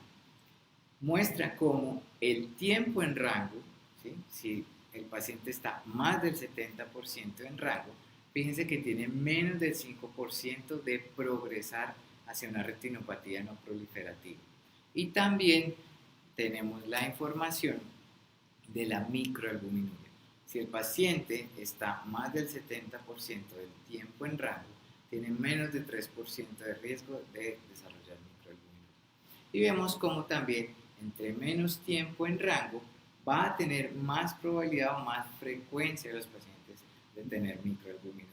muestra cómo el tiempo en rango, ¿sí? Si el paciente está más del 70% en rango, fíjense que tiene menos del 5% de progresar hacia una retinopatía no proliferativa. Y también tenemos la información de la microalbuminuria. Si el paciente está más del 70% del tiempo en rango, tiene menos del 3% de riesgo de desarrollar microalbuminuria. Y vemos cómo también entre menos tiempo en rango va a tener más probabilidad o más frecuencia de los pacientes de tener microalbuminuria.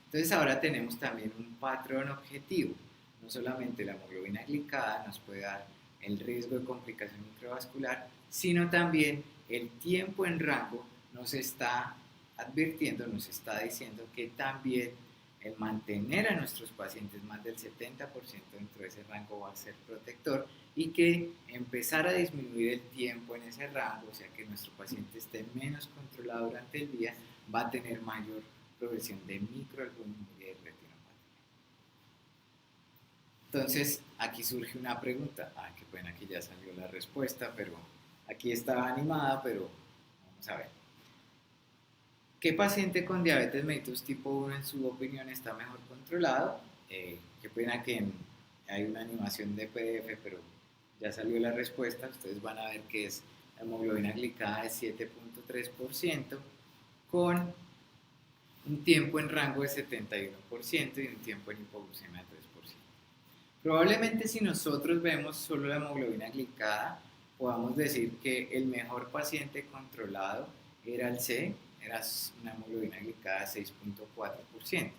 Entonces ahora tenemos también un patrón objetivo. No solamente la hemoglobina glicada nos puede dar el riesgo de complicación microvascular, sino también el tiempo en rango nos está advirtiendo, nos está diciendo que también el mantener a nuestros pacientes más del 70% dentro de ese rango va a ser protector y que empezar a disminuir el tiempo en ese rango, o sea que nuestro paciente esté menos controlado durante el día, va a tener mayor progresión de microalbuminuria y retinopatía. Entonces, aquí surge una pregunta. Qué pena que ya salió la respuesta, pero aquí estaba animada, pero vamos a ver. ¿Qué paciente con diabetes mellitus tipo 1 en su opinión está mejor controlado? Qué pena que hay una animación de PDF, pero ya salió la respuesta. Ustedes van a ver que es la hemoglobina glicada de 7.3% con un tiempo en rango de 71% y un tiempo en hipoglucemia de 3%. Probablemente si nosotros vemos solo la hemoglobina glicada, podamos decir que el mejor paciente controlado era el C, era una hemoglobina glicada de 6.4%.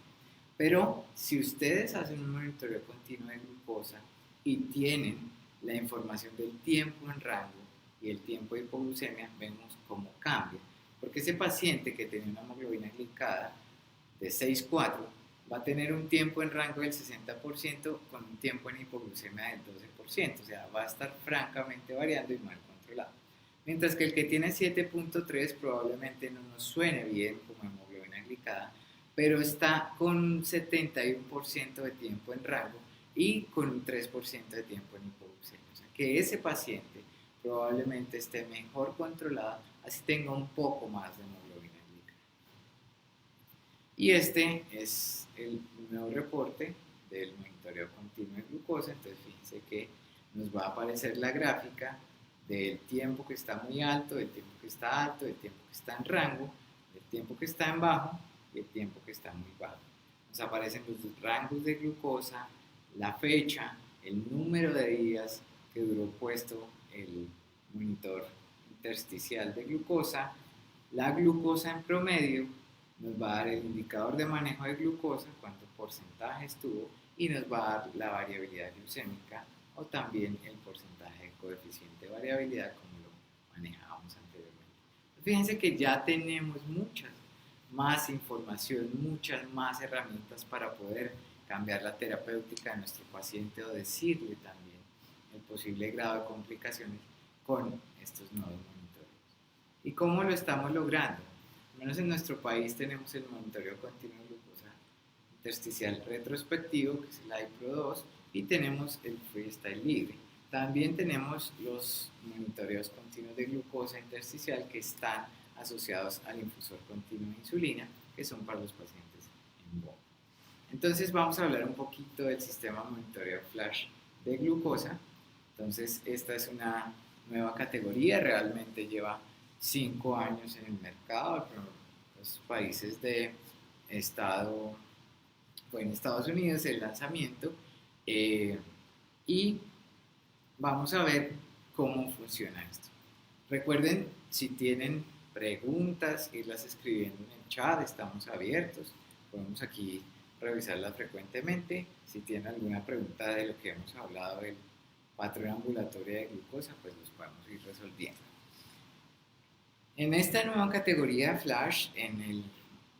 Pero si ustedes hacen un monitoreo continuo de glucosa y tienen la información del tiempo en rango y el tiempo de hipoglucemia, vemos cómo cambia. Porque ese paciente que tenía una hemoglobina glicada de 6.4 va a tener un tiempo en rango del 60% con un tiempo en hipoglucemia del 12%, o sea, va a estar francamente variando y mal controlado. Mientras que el que tiene 7.3 probablemente no nos suene bien como hemoglobina glicada, pero está con un 71% de tiempo en rango y con un 3% de tiempo en hipoglucemia. O sea, que ese paciente probablemente esté mejor controlado, así tenga un poco más de hemoglobina glicada. Y este es el nuevo reporte del monitoreo continuo de glucosa. Entonces fíjense que nos va a aparecer la gráfica del tiempo que está muy alto, del tiempo que está alto, del tiempo que está en rango, del tiempo que está en bajo y el tiempo que está muy bajo. Nos aparecen los rangos de glucosa, la fecha, el número de días que duró puesto el monitor intersticial de glucosa, la glucosa en promedio, nos va a dar el indicador de manejo de glucosa, cuánto porcentaje estuvo, y nos va a dar la variabilidad glucémica o también el porcentaje de coeficiente de variabilidad como lo manejábamos anteriormente. Fíjense que ya tenemos muchas más información, muchas más herramientas para poder cambiar la terapéutica de nuestro paciente o decirle también el posible grado de complicaciones con estos nuevos monitoreos. ¿Y cómo lo estamos logrando? Al menos en nuestro país tenemos el monitoreo continuo de glucosa intersticial retrospectivo, que es el iPro2, y tenemos el freestyle libre. También tenemos los monitoreos continuos de glucosa intersticial que están asociados al infusor continuo de insulina, que son para los pacientes en BOM. Entonces vamos a hablar un poquito del sistema monitoreo flash de glucosa. Entonces esta es una nueva categoría, realmente lleva 5 años en el mercado, pero los países de estado, fue en Estados Unidos el lanzamiento, y vamos a ver cómo funciona esto. Recuerden, si tienen preguntas, irlas escribiendo en el chat, estamos abiertos, podemos aquí revisarlas frecuentemente. Si tienen alguna pregunta de lo que hemos hablado del patrón ambulatorio de glucosa, pues los podemos ir resolviendo. En esta nueva categoría Flash, en el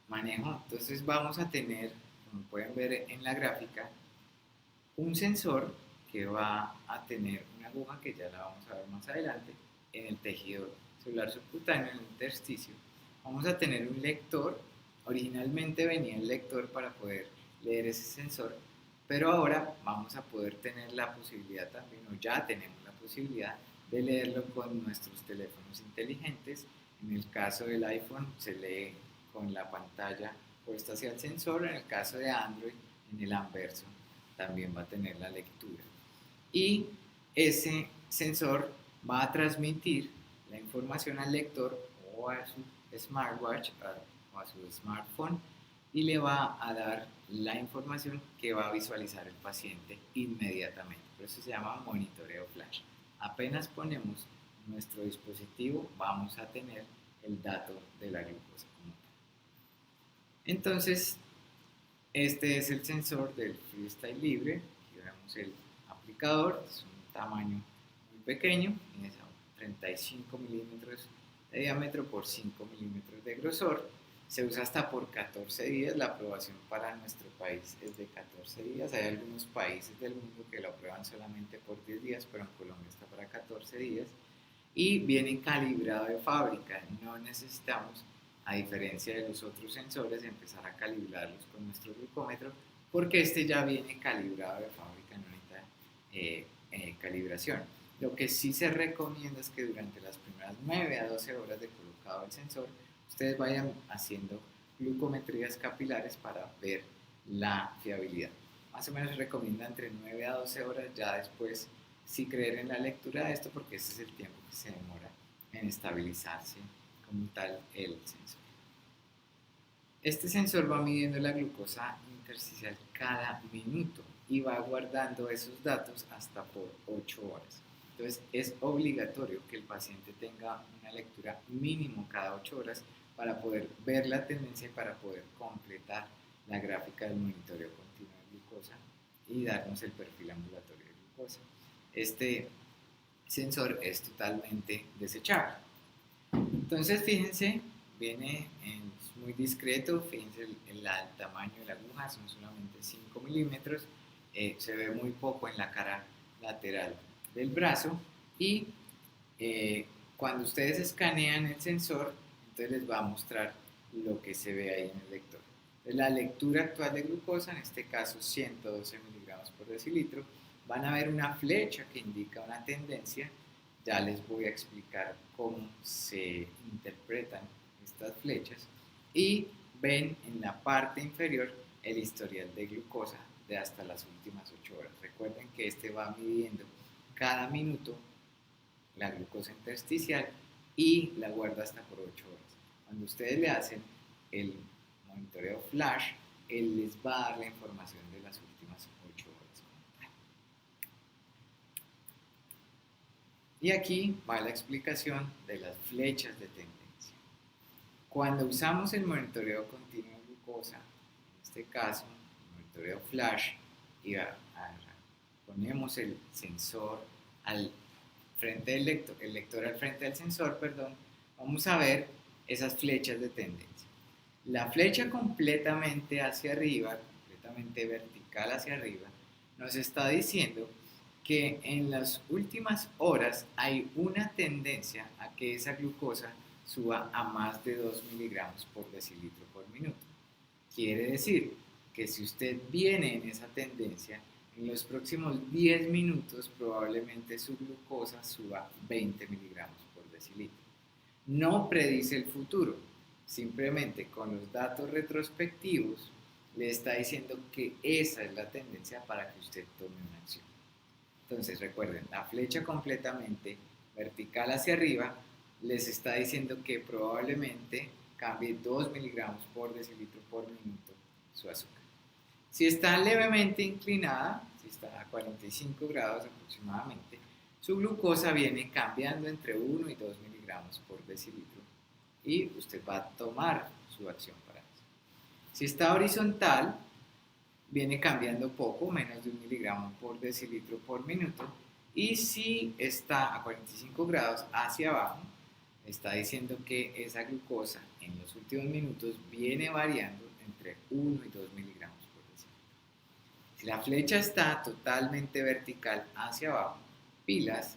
manejo, entonces vamos a tener, como pueden ver en la gráfica, un sensor que va a tener una aguja que ya la vamos a ver más adelante en el tejido celular subcutáneo, en el intersticio. Vamos a tener un lector. Originalmente venía el lector para poder leer ese sensor, pero ahora vamos a poder tener la posibilidad también, o ya tenemos la posibilidad de leerlo con nuestros teléfonos inteligentes. En el caso del iPhone se lee con la pantalla puesta hacia el sensor, en el caso de Android en el anverso también va a tener la lectura. Y ese sensor va a transmitir la información al lector o a su smartwatch o a su smartphone y le va a dar la información que va a visualizar el paciente inmediatamente. Por eso se llama monitoreo flash. Apenas ponemos nuestro dispositivo, vamos a tener el dato de la glucosa como tal. Entonces, Este es el sensor del Freestyle Libre. Aquí vemos el aplicador, es un tamaño muy pequeño, es 35 milímetros de diámetro por 5 milímetros de grosor. Se usa hasta por 14 días. La aprobación para nuestro país es de 14 días. Hay algunos países del mundo que lo aprueban solamente por 10 días, pero en Colombia está para 14 días. Y viene calibrado de fábrica. No necesitamos, a diferencia de los otros sensores, empezar a calibrarlos con nuestro glucómetro, porque este ya viene calibrado de fábrica, no necesita calibración. Lo que sí se recomienda es que durante las primeras 9 a 12 horas de colocado el sensor, ustedes vayan haciendo glucometrías capilares para ver la fiabilidad. Más o menos se recomienda entre 9 a 12 horas, ya después sí creer en la lectura de esto, porque ese es el tiempo que se demora en estabilizarse como tal el sensor. Este sensor va midiendo la glucosa intersticial cada minuto y va guardando esos datos hasta por 8 horas. Entonces es obligatorio que el paciente tenga una lectura mínimo cada 8 horas para poder ver la tendencia y para poder completar la gráfica del monitoreo continuo de glucosa y darnos el perfil ambulatorio de glucosa. Este sensor es totalmente desechable. Entonces fíjense, viene muy discreto, fíjense el tamaño de la aguja, son solamente 5 milímetros, se ve muy poco en la cara lateral del brazo y cuando ustedes escanean el sensor, entonces les va a mostrar lo que se ve ahí en el lector. Entonces, la lectura actual de glucosa, en este caso 112 miligramos por decilitro, van a ver una flecha que indica una tendencia. Ya les voy a explicar cómo se interpretan estas flechas y ven en la parte inferior el historial de glucosa de hasta las últimas 8 horas. Recuerden que este va midiendo cada minuto la glucosa intersticial y la guarda hasta por 8 horas. Cuando ustedes le hacen el monitoreo flash, él les va a dar la información de las últimas 8 horas. Y aquí va la explicación de las flechas de tendencia. Cuando usamos el monitoreo continuo de glucosa, en este caso, el monitoreo flash, y ponemos el sensor al frente del lector, el lector al frente del sensor, perdón, vamos a ver esas flechas de tendencia. La flecha completamente hacia arriba, completamente vertical hacia arriba, nos está diciendo que en las últimas horas hay una tendencia a que esa glucosa suba a más de 2 miligramos por decilitro por minuto. Quiere decir que si usted viene en esa tendencia, en los próximos 10 minutos probablemente su glucosa suba 20 miligramos por decilitro. No predice el futuro, simplemente con los datos retrospectivos le está diciendo que esa es la tendencia para que usted tome una acción. Entonces recuerden, la flecha completamente vertical hacia arriba les está diciendo que probablemente cambie 2 miligramos por decilitro por minuto su azúcar. Si está levemente inclinada, si está a 45 grados aproximadamente, su glucosa viene cambiando entre 1 y 2 miligramos por decilitro y usted va a tomar su acción para eso. Si está horizontal, viene cambiando poco, menos de 1 miligramo por decilitro por minuto, y si está a 45 grados hacia abajo, está diciendo que esa glucosa en los últimos minutos viene variando entre 1 y 2 miligramos por decilitro. Si la flecha está totalmente vertical hacia abajo, pilas,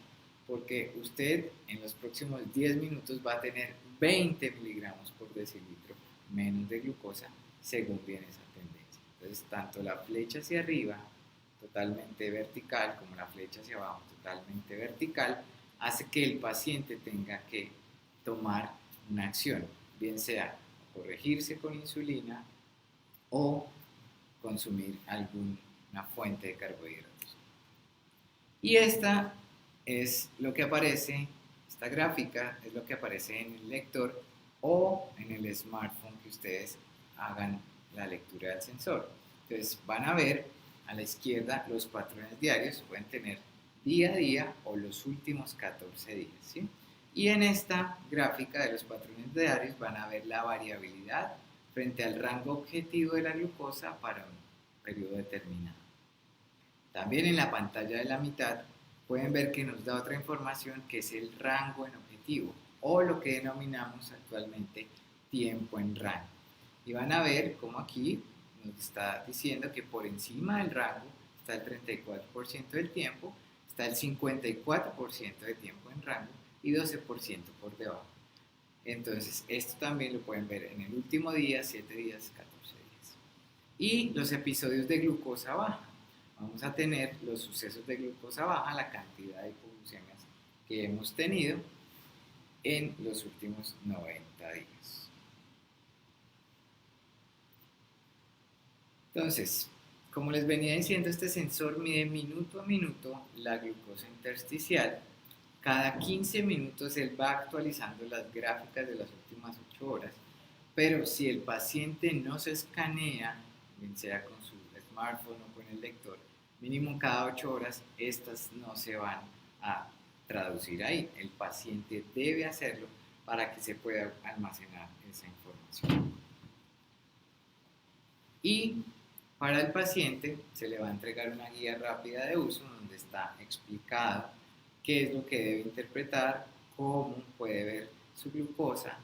porque usted en los próximos 10 minutos va a tener 20 miligramos por decilitro menos de glucosa según viene esa tendencia. Entonces, tanto la flecha hacia arriba, totalmente vertical, como la flecha hacia abajo, totalmente vertical, hace que el paciente tenga que tomar una acción, bien sea corregirse con insulina o consumir alguna fuente de carbohidratos. Y esta es lo que aparece, esta gráfica es lo que aparece en el lector o en el smartphone que ustedes hagan la lectura del sensor. Entonces van a ver a la izquierda los patrones diarios, pueden tener día a día o los últimos 14 días, ¿sí? Y en esta gráfica de los patrones diarios van a ver la variabilidad frente al rango objetivo de la glucosa para un periodo determinado. También en la pantalla de la mitad pueden ver que nos da otra información que es el rango en objetivo o lo que denominamos actualmente tiempo en rango. Y van a ver cómo aquí nos está diciendo que por encima del rango está el 34% del tiempo, está el 54% de tiempo en rango y 12% por debajo. Entonces, esto también lo pueden ver en el último día, 7 días, 14 días. Y los episodios de glucosa baja. Vamos a tener los sucesos de glucosa baja, la cantidad de hipoglucemias que hemos tenido en los últimos 90 días. Entonces, como les venía diciendo, este sensor mide minuto a minuto la glucosa intersticial. Cada 15 minutos él va actualizando las gráficas de las últimas 8 horas, pero si el paciente no se escanea, bien sea con su smartphone o con el lector, mínimo cada 8 horas, estas no se van a traducir ahí. El paciente debe hacerlo para que se pueda almacenar esa información. Y para el paciente se le va a entregar una guía rápida de uso donde está explicado qué es lo que debe interpretar, cómo puede ver su glucosa,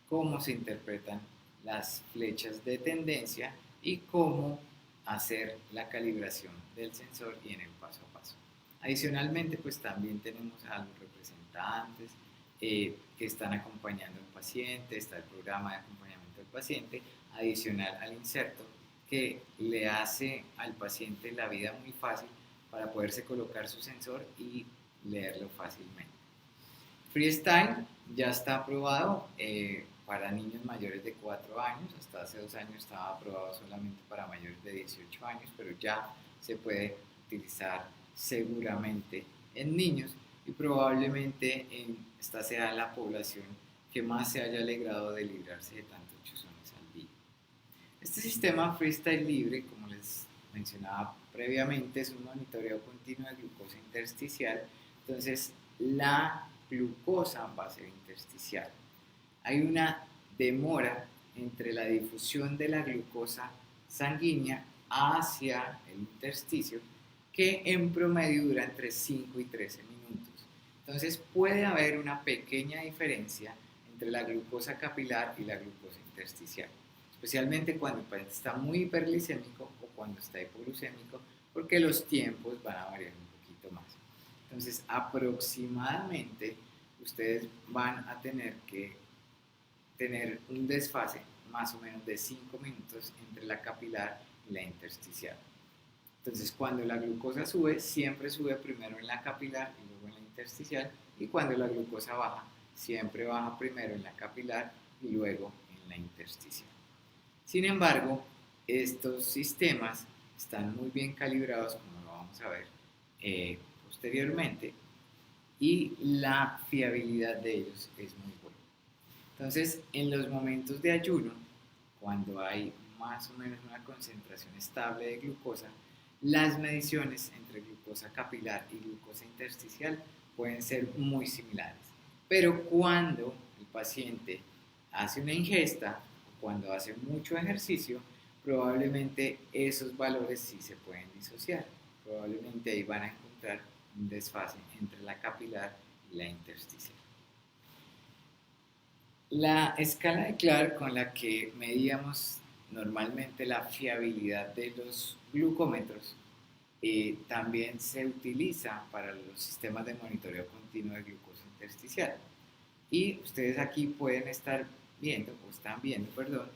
cómo se interpretan las flechas de tendencia y cómo hacer la calibración del sensor y en el paso a paso. Adicionalmente, pues también tenemos a los representantes que están acompañando al paciente, está el programa de acompañamiento del paciente, adicional al inserto, que le hace al paciente la vida muy fácil para poderse colocar su sensor y leerlo fácilmente. Freestyle ya está aprobado para niños mayores de 4 años, hasta hace 2 años estaba aprobado solamente para mayores de 18 años, pero ya se puede utilizar seguramente en niños y probablemente esta sea la población que más se haya alegrado de librarse de tantos chuzones al día. Este sistema Freestyle libre, como les mencionaba previamente, es un monitoreo continuo de glucosa intersticial. Entonces, la glucosa va a ser intersticial. Hay una demora entre la difusión de la glucosa sanguínea hacia el intersticio que en promedio dura entre 5 y 13 minutos. Entonces, puede haber una pequeña diferencia entre la glucosa capilar y la glucosa intersticial, especialmente cuando el paciente está muy hiperglicémico o cuando está hipoglucémico, porque los tiempos van a variar un poquito más. Entonces, aproximadamente, ustedes van a tener que tener un desfase más o menos de 5 minutos entre la capilar y la intersticial. Entonces, cuando la glucosa sube, siempre sube primero en la capilar y luego en la intersticial, y cuando la glucosa baja, siempre baja primero en la capilar y luego en la intersticial. Sin embargo, estos sistemas están muy bien calibrados, como lo vamos a ver posteriormente, y la fiabilidad de ellos es muy buena. Entonces, en los momentos de ayuno, cuando hay más o menos una concentración estable de glucosa, las mediciones entre glucosa capilar y glucosa intersticial pueden ser muy similares. Pero cuando el paciente hace una ingesta o cuando hace mucho ejercicio, probablemente esos valores sí se pueden disociar. Probablemente ahí van a encontrar un desfase entre la capilar y la intersticial. La escala de Clark con la que medíamos normalmente la fiabilidad de los glucómetros también se utiliza para los sistemas de monitoreo continuo de glucosa intersticial. Y ustedes aquí pueden estar viendo, o están viendo, perdón,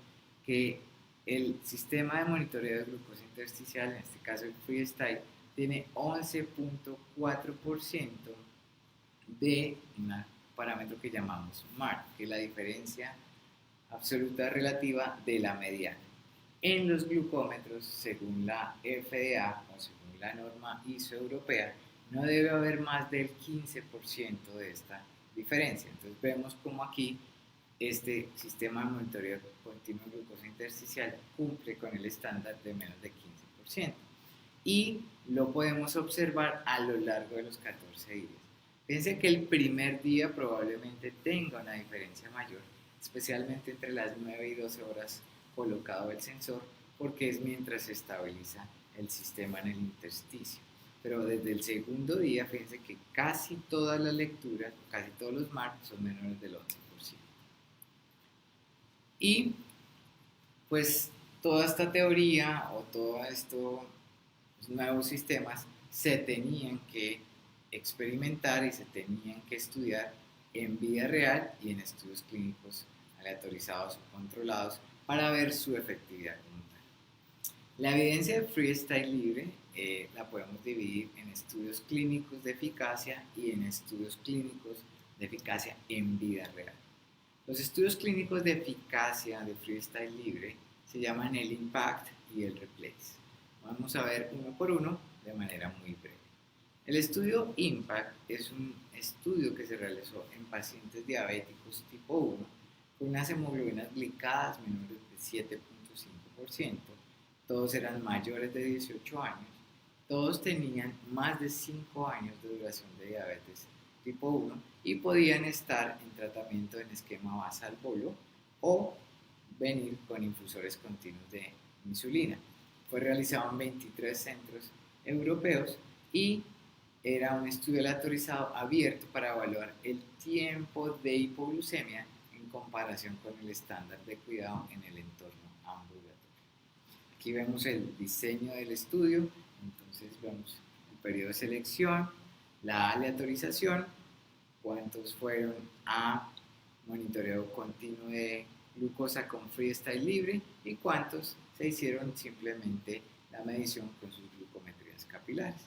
que el sistema de monitoreo de glucosa intersticial, en este caso el Freestyle, tiene 11.4% de un parámetro que llamamos MAR, que es la diferencia absoluta relativa de la mediana. En los glucómetros, según la FDA o según la norma ISO europea, no debe haber más del 15% de esta diferencia. Entonces vemos como aquí este sistema de monitoreo continuo de glucosa intersticial cumple con el estándar de menos de 15%. Y lo podemos observar a lo largo de los 14 días. Fíjense que el primer día probablemente tenga una diferencia mayor, especialmente entre las 9 y 12 horas colocado el sensor porque es mientras se estabiliza el sistema en el intersticio. Pero desde el segundo día, fíjense que casi todas las lecturas, casi todos los marcos son menores del 11%. Y pues toda esta teoría o todos estos nuevos sistemas se tenían que experimentar y se tenían que estudiar en vida real y en estudios clínicos aleatorizados o controlados para ver su efectividad como tal. La evidencia de freestyle libre la podemos dividir en estudios clínicos de eficacia y en estudios clínicos de eficacia en vida real. Los estudios clínicos de eficacia de freestyle libre se llaman el IMPACT y el REPLACE. Vamos a ver uno por uno de manera muy breve. El estudio IMPACT es un estudio que se realizó en pacientes diabéticos tipo 1 con unas hemoglobinas glicadas menores de 7.5%. Todos eran mayores de 18 años. Todos tenían más de 5 años de duración de diabetes tipo 1 y podían estar en tratamiento en esquema basal bolo o venir con infusores continuos de insulina. Fue realizado en 23 centros europeos y era un estudio aleatorizado abierto para evaluar el tiempo de hipoglucemia en comparación con el estándar de cuidado en el entorno ambulatorio. Aquí vemos el diseño del estudio, entonces vemos el periodo de selección, la aleatorización, cuántos fueron a monitoreo continuo de glucosa con freestyle libre y cuántos se hicieron simplemente la medición con sus glucometrías capilares.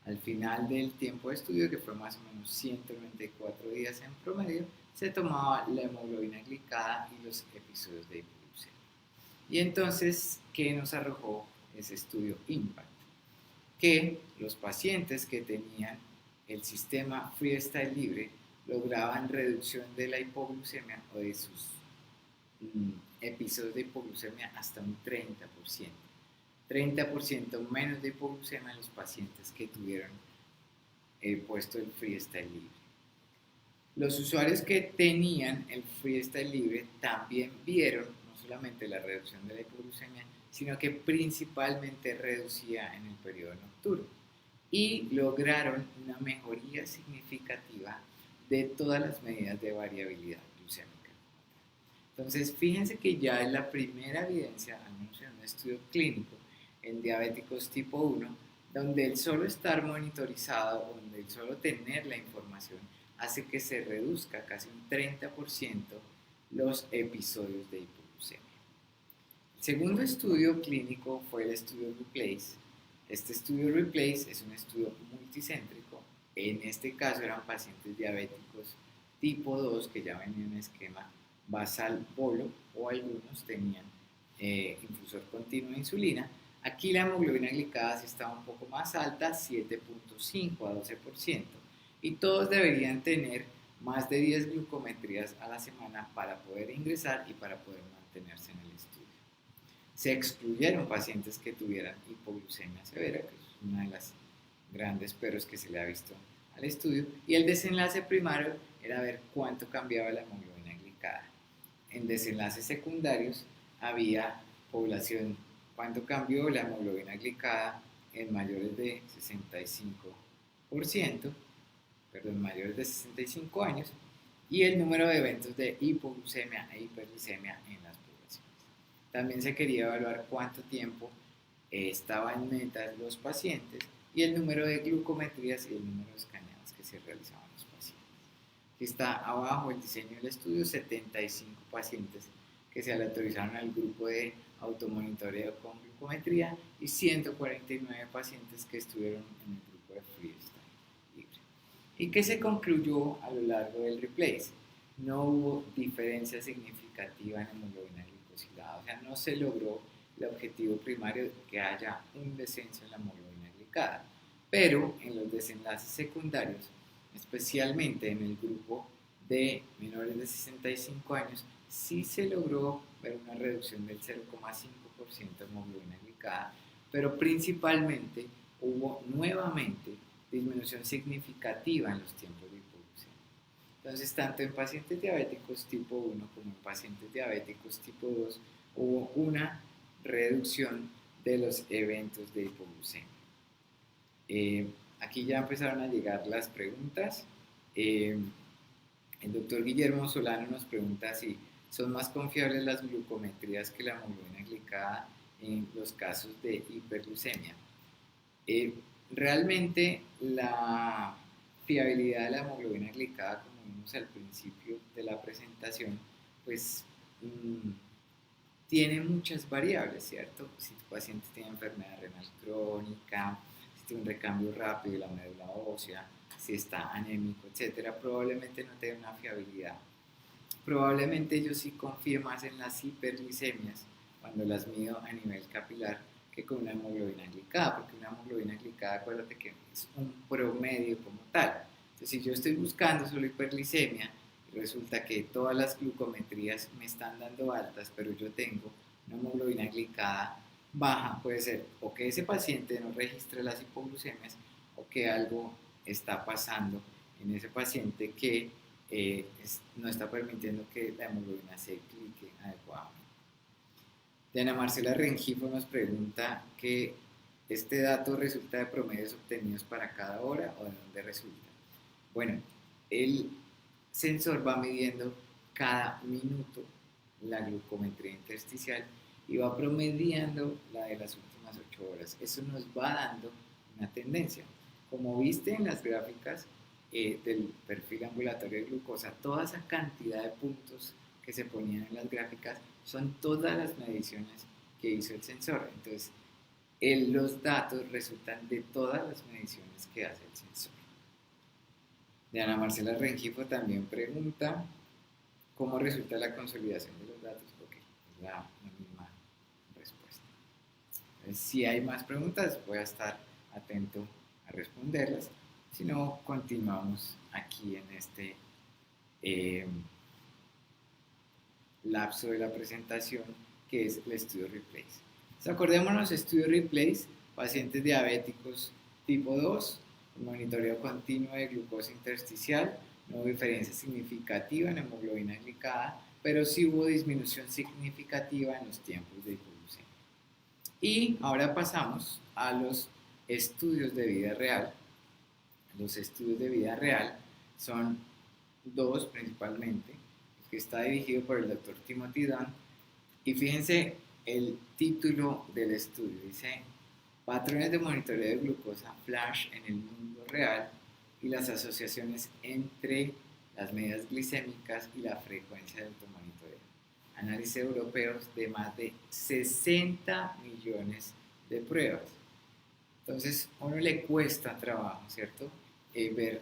Al final del tiempo de estudio, que fue más o menos 194 días en promedio, se tomaba la hemoglobina glicada y los episodios de hipoglucemia. Y entonces, ¿qué nos arrojó ese estudio IMPACT? Que los pacientes que tenían el sistema freestyle libre lograban reducción de la hipoglucemia o de sus episodios de hipoglucemia hasta un 30%. 30% menos de hipoglucemia en los pacientes que tuvieron puesto el freestyle libre. Los usuarios que tenían el freestyle libre también vieron no solamente la reducción de la hipoglucemia, sino que principalmente reducía en el periodo nocturno y lograron una mejoría significativa de todas las medidas de variabilidad glucémica. Entonces, fíjense que ya es la primera evidencia, al menos en un estudio clínico, en diabéticos tipo 1, donde el solo estar monitorizado, donde el solo tener la información, hace que se reduzca casi un 30% los episodios de hipoglucemia. El segundo estudio clínico fue el estudio REPLACE. Este estudio REPLACE es un estudio multicéntrico. En este caso eran pacientes diabéticos tipo 2 que ya venían en esquema basal bolo o algunos tenían infusor continuo de insulina. Aquí la hemoglobina glicada sí estaba un poco más alta, 7.5 a 12%, y todos deberían tener más de 10 glucometrías a la semana para poder ingresar y para poder mantenerse en el estudio. Se excluyeron pacientes que tuvieran hipoglucemia severa, que es una de las grandes peros que se le ha visto al estudio, y el desenlace primario era ver cuánto cambiaba la hemoglobina glicada. En desenlaces secundarios había población, cuánto cambió la hemoglobina glicada en mayores de 65%, mayores de 65 años, y el número de eventos de hipoglucemia e hiperglicemia en las poblaciones. También se quería evaluar cuánto tiempo estaban en metas los pacientes y el número de glucometrías y el número de escaneados que se realizaban los pacientes. Aquí está abajo el diseño del estudio, 75 pacientes que se aleatorizaron al grupo de automonitoreo con glucometría y 149 pacientes que estuvieron en el grupo de freestyle libre. ¿Y qué se concluyó a lo largo del REPLACE? No hubo diferencia significativa en hemoglobina glicosilada, o sea, no se logró el objetivo primario de que haya un descenso en la hemoglobina glicada, pero en los desenlaces secundarios, especialmente en el grupo de menores de 65 años, sí se logró ver una reducción del 0,5% de hemoglobina glicada, pero principalmente hubo nuevamente disminución significativa en los tiempos de hipoglucemia. Entonces, tanto en pacientes diabéticos tipo 1 como en pacientes diabéticos tipo 2, hubo una reducción de los eventos de hipoglucemia. Aquí ya empezaron a llegar las preguntas. El doctor Guillermo Solano nos pregunta si son más confiables las glucometrías que la hemoglobina glicada en los casos de hiperglucemia. Realmente la fiabilidad de la hemoglobina glicada, como vimos al principio de la presentación, pues tiene muchas variables, ¿cierto? Si tu paciente tiene enfermedad renal crónica, si tiene un recambio rápido de la médula ósea, si está anémico, etcétera, probablemente no tenga una fiabilidad. Probablemente yo sí confío más en las hiperglicemias cuando las mido a nivel capilar que con una hemoglobina glicada, porque una hemoglobina glicada, acuérdate que es un promedio como tal. Entonces, si yo estoy buscando solo hiperglicemia, resulta que todas las glucometrías me están dando altas, pero yo tengo una hemoglobina glicada baja, puede ser o que ese paciente no registre las hipoglucemias o que algo está pasando en ese paciente que no está permitiendo que la hemoglobina se clique adecuadamente. Diana Marcela Rengifo nos pregunta que este dato resulta de promedios obtenidos para cada hora o de dónde resulta. Bueno, el sensor va midiendo cada minuto la glucometría intersticial y va promediando la de las últimas 8 horas. Eso nos va dando una tendencia. Como viste en las gráficas del perfil ambulatorio de glucosa, toda esa cantidad de puntos que se ponían en las gráficas son todas las mediciones que hizo el sensor. Entonces, los datos resultan de todas las mediciones que hace el sensor. Diana Marcela Rengifo también pregunta cómo resulta la consolidación de los datos. Ok, es la misma respuesta. Entonces, si hay más preguntas, voy a estar atento a responderlas. Si no, continuamos aquí en este lapso de la presentación, que es el estudio Replace. Entonces, acordémonos, estudio Replace, pacientes diabéticos tipo 2, monitoreo continuo de glucosa intersticial, no hubo diferencia significativa en hemoglobina glicada, pero sí hubo disminución significativa en los tiempos de hipoglucemia. Y ahora pasamos a los estudios de vida real. Los estudios de vida real son dos principalmente, que está dirigido por el doctor Timothy Dunn. Y fíjense el título del estudio, dice patrones de monitoreo de glucosa flash en el mundo real y las asociaciones entre las medidas glicémicas y la frecuencia de automonitoreo. Análisis europeos de más de 60 millones de pruebas. Entonces, a uno le cuesta trabajo, ¿cierto? Ver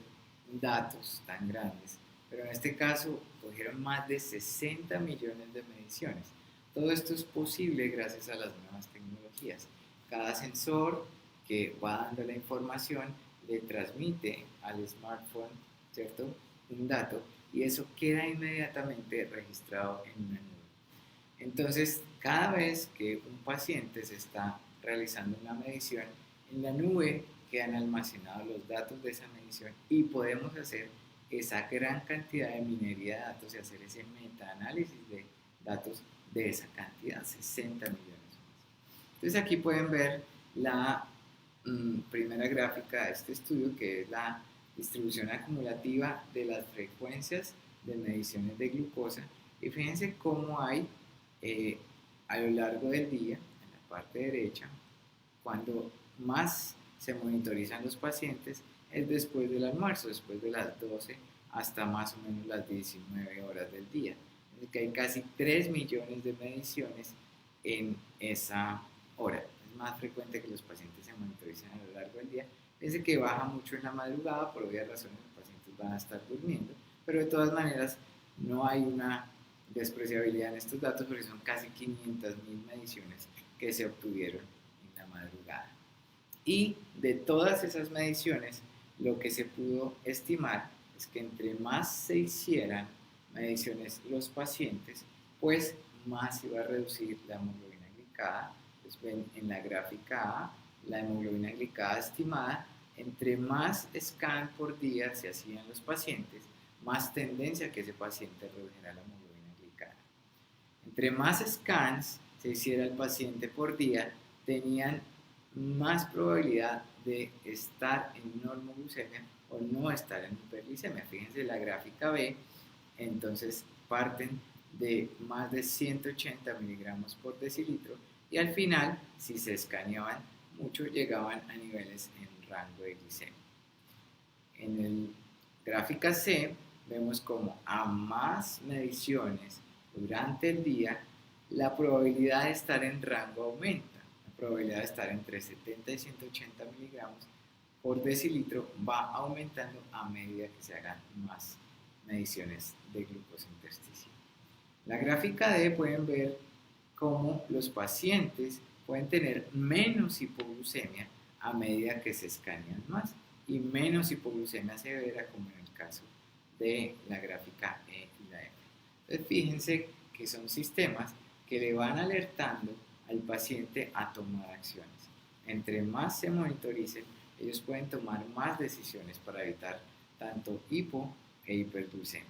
datos tan grandes, pero en este caso cogieron más de 60 millones de mediciones. Todo esto es posible gracias a las nuevas tecnologías. Cada sensor que va dando la información le transmite al smartphone, ¿cierto?, un dato, y eso queda inmediatamente registrado en una nube. Entonces, cada vez que un paciente se está realizando una medición, en la nube quedan almacenados los datos de esa medición y podemos hacer esa gran cantidad de minería de datos y hacer ese metaanálisis de datos de esa cantidad, 60 millones. Entonces aquí pueden ver la primera gráfica de este estudio, que es la distribución acumulativa de las frecuencias de mediciones de glucosa, y fíjense cómo hay a lo largo del día, en la parte derecha, cuando más se monitorizan los pacientes es después del almuerzo, después de las 12 hasta más o menos las 19 horas del día. Es que hay casi 3 millones de mediciones en esa hora. Es más frecuente que los pacientes se monitoricen a lo largo del día. Fíjense que baja mucho en la madrugada, por obvias razones los pacientes van a estar durmiendo, pero de todas maneras no hay una despreciabilidad en estos datos porque son casi 500.000 mediciones que se obtuvieron en la madrugada. Y de todas esas mediciones, lo que se pudo estimar es que entre más se hicieran mediciones los pacientes, pues más iba a reducir la hemoglobina glicada. Pues ven en la gráfica A, la hemoglobina glicada estimada, entre más scan por día se hacían los pacientes, más tendencia que ese paciente redujera la hemoglobina glicada. Entre más scans se hiciera el paciente por día, tenían más probabilidad de estar en normoglucemia o no estar en hiperglicemia. Fíjense la gráfica B, entonces parten de más de 180 miligramos por decilitro y al final, si se escaneaban mucho, llegaban a niveles en rango de glicemia. En el gráfica C vemos como a más mediciones durante el día, la probabilidad de estar en rango aumenta. La probabilidad de estar entre 70 y 180 miligramos por decilitro va aumentando a medida que se hagan más mediciones de glucosa intersticial. La gráfica D pueden ver cómo los pacientes pueden tener menos hipoglucemia a medida que se escanean más y menos hipoglucemia severa como en el caso de la gráfica E y la F. Entonces fíjense que son sistemas que le van alertando al paciente a tomar acciones. Entre más se monitoricen, ellos pueden tomar más decisiones para evitar tanto hipo e hiperglucemia.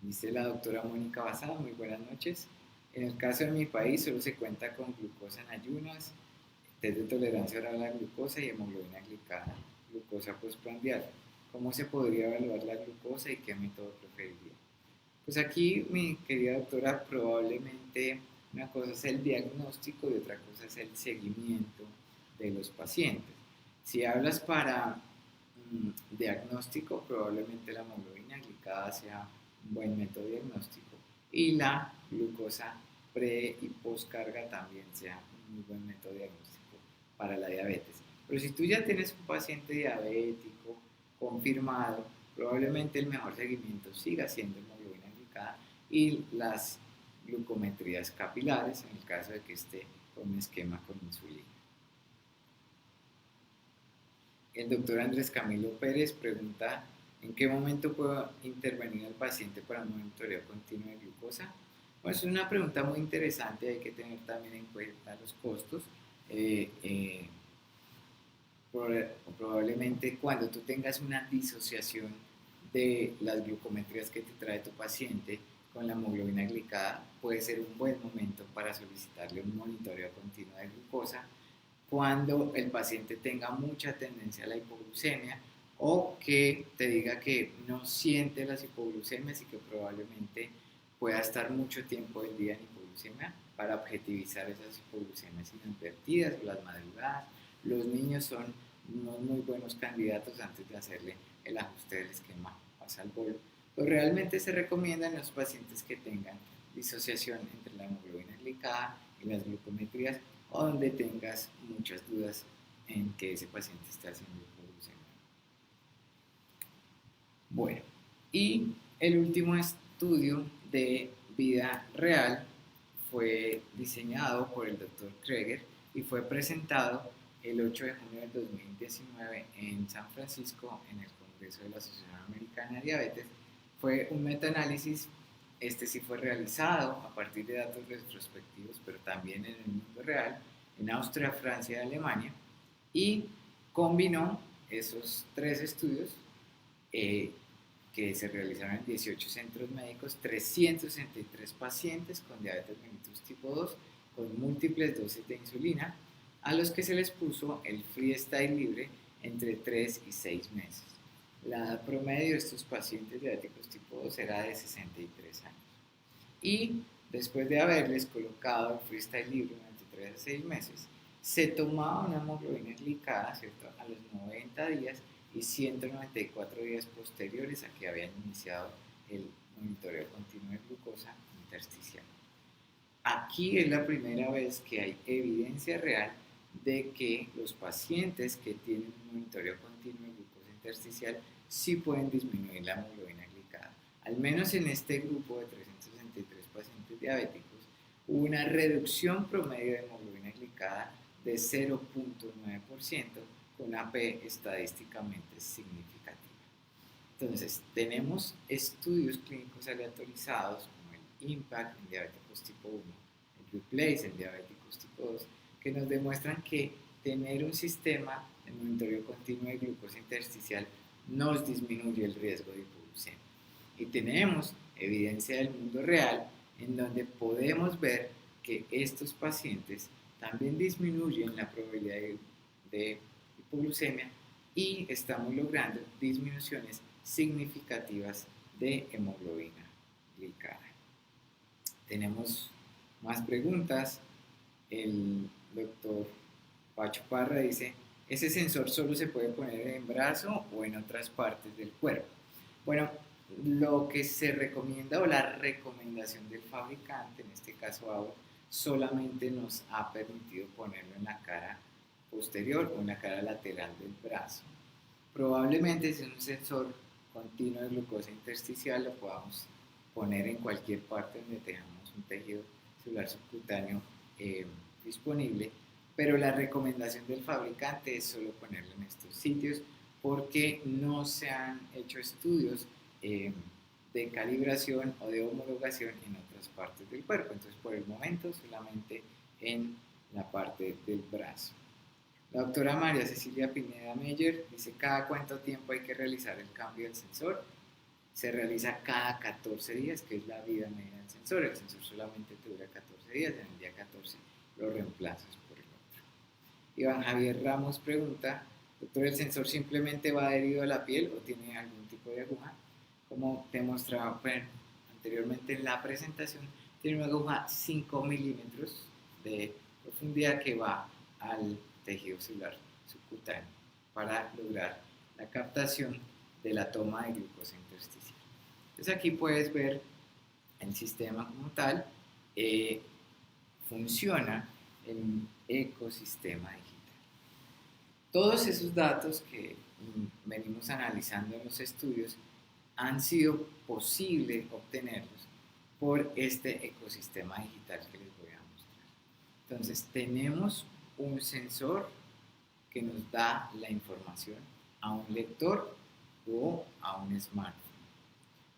Dice la doctora Mónica Basada, muy buenas noches. En el caso de mi país solo se cuenta con glucosa en ayunas, test de tolerancia oral a la glucosa y hemoglobina glicada, glucosa postprandial. ¿Cómo se podría evaluar la glucosa y qué método preferiría? Pues aquí, mi querida doctora, probablemente una cosa es el diagnóstico y otra cosa es el seguimiento de los pacientes. Si hablas para diagnóstico, probablemente la hemoglobina glicada sea un buen método diagnóstico y la glucosa pre y postcarga también sea un muy buen método diagnóstico para la diabetes. Pero si tú ya tienes un paciente diabético confirmado, probablemente el mejor seguimiento siga siendo hemoglobina glicada y las glucometrías capilares en el caso de que esté con un esquema con insulina. El doctor Andrés Camilo Pérez pregunta: ¿en qué momento puedo intervenir al paciente para un monitoreo continuo de glucosa? Bueno, es una pregunta muy interesante, hay que tener también en cuenta los costos. Probablemente cuando tú tengas una disociación de las glucometrías que te trae tu paciente con la hemoglobina glicada, puede ser un buen momento para solicitarle un monitoreo continuo de glucosa cuando el paciente tenga mucha tendencia a la hipoglucemia o que te diga que no siente las hipoglucemias y que probablemente pueda estar mucho tiempo del día en hipoglucemia para objetivizar esas hipoglucemias inadvertidas o las madrugadas. Los niños son unos muy buenos candidatos antes de hacerle el ajuste del esquema basal-bol. Pero realmente se recomienda en los pacientes que tengan disociación entre la hemoglobina glicada y las glucometrías o donde tengas muchas dudas en que ese paciente está haciendo hipoglucemia. Bueno, y el último estudio de vida real fue diseñado por el Dr. Kreger y fue presentado el 8 de junio del 2019 en San Francisco en el Congreso de la Asociación Americana de Diabetes. Fue un metaanálisis, este sí fue realizado a partir de datos retrospectivos, pero también en el mundo real, en Austria, Francia y Alemania, y combinó esos tres estudios que se realizaron en 18 centros médicos, 363 pacientes con diabetes mellitus tipo 2 con múltiples dosis de insulina, a los que se les puso el freestyle libre entre 3 y 6 meses. La edad promedio de estos pacientes diabéticos tipo 2 era de 63 años. Y después de haberles colocado el freestyle libre durante 3 a 6 meses, se tomaba una hemoglobina glicada, ¿cierto?, a los 90 días y 194 días posteriores a que habían iniciado el monitoreo continuo de glucosa intersticial. Aquí es la primera vez que hay evidencia real de que los pacientes que tienen un monitoreo continuo de glucosa intersticial sí pueden disminuir la hemoglobina glicada. Al menos en este grupo de 363 pacientes diabéticos hubo una reducción promedio de hemoglobina glicada de 0.9% con una P estadísticamente significativa. Entonces, tenemos estudios clínicos aleatorizados como el IMPACT en diabéticos tipo 1, el REPLACE en diabéticos tipo 2, que nos demuestran que tener un sistema de monitoreo continuo de glucosa intersticial nos disminuye el riesgo de hipoglucemia. Y tenemos evidencia del mundo real, en donde podemos ver que estos pacientes también disminuyen la probabilidad de hipoglucemia y estamos logrando disminuciones significativas de hemoglobina glicada. Tenemos más preguntas. El doctor Pacho Parra dice, ¿ese sensor solo se puede poner en brazo o en otras partes del cuerpo? Bueno, lo que se recomienda o la recomendación del fabricante, en este caso Abbott, solamente nos ha permitido ponerlo en la cara posterior o en la cara lateral del brazo. Probablemente si es un sensor continuo de glucosa intersticial lo podamos poner en cualquier parte donde tengamos un tejido celular subcutáneo disponible, pero la recomendación del fabricante es solo ponerlo en estos sitios porque no se han hecho estudios de calibración o de homologación en otras partes del cuerpo. Entonces, por el momento, solamente en la parte del brazo. La doctora María Cecilia Pineda Meyer dice, ¿cada cuánto tiempo hay que realizar el cambio del sensor? Se realiza cada 14 días, que es la vida media del sensor. El sensor solamente te dura 14 días, en el día 14 lo reemplazas por el otro. Iván Javier Ramos pregunta, doctor, ¿el sensor simplemente va adherido a la piel o tiene algún tipo de aguja? Como te mostraba anteriormente en la presentación, tiene una aguja 5 milímetros de profundidad que va al tejido celular subcutáneo para lograr la captación de la toma de glucosa intersticial. Entonces aquí puedes ver el sistema como tal, funciona en un ecosistema digital. Todos esos datos que venimos analizando en los estudios han sido posible obtenerlos por este ecosistema digital que les voy a mostrar. Entonces tenemos un sensor que nos da la información a un lector o a un smartphone.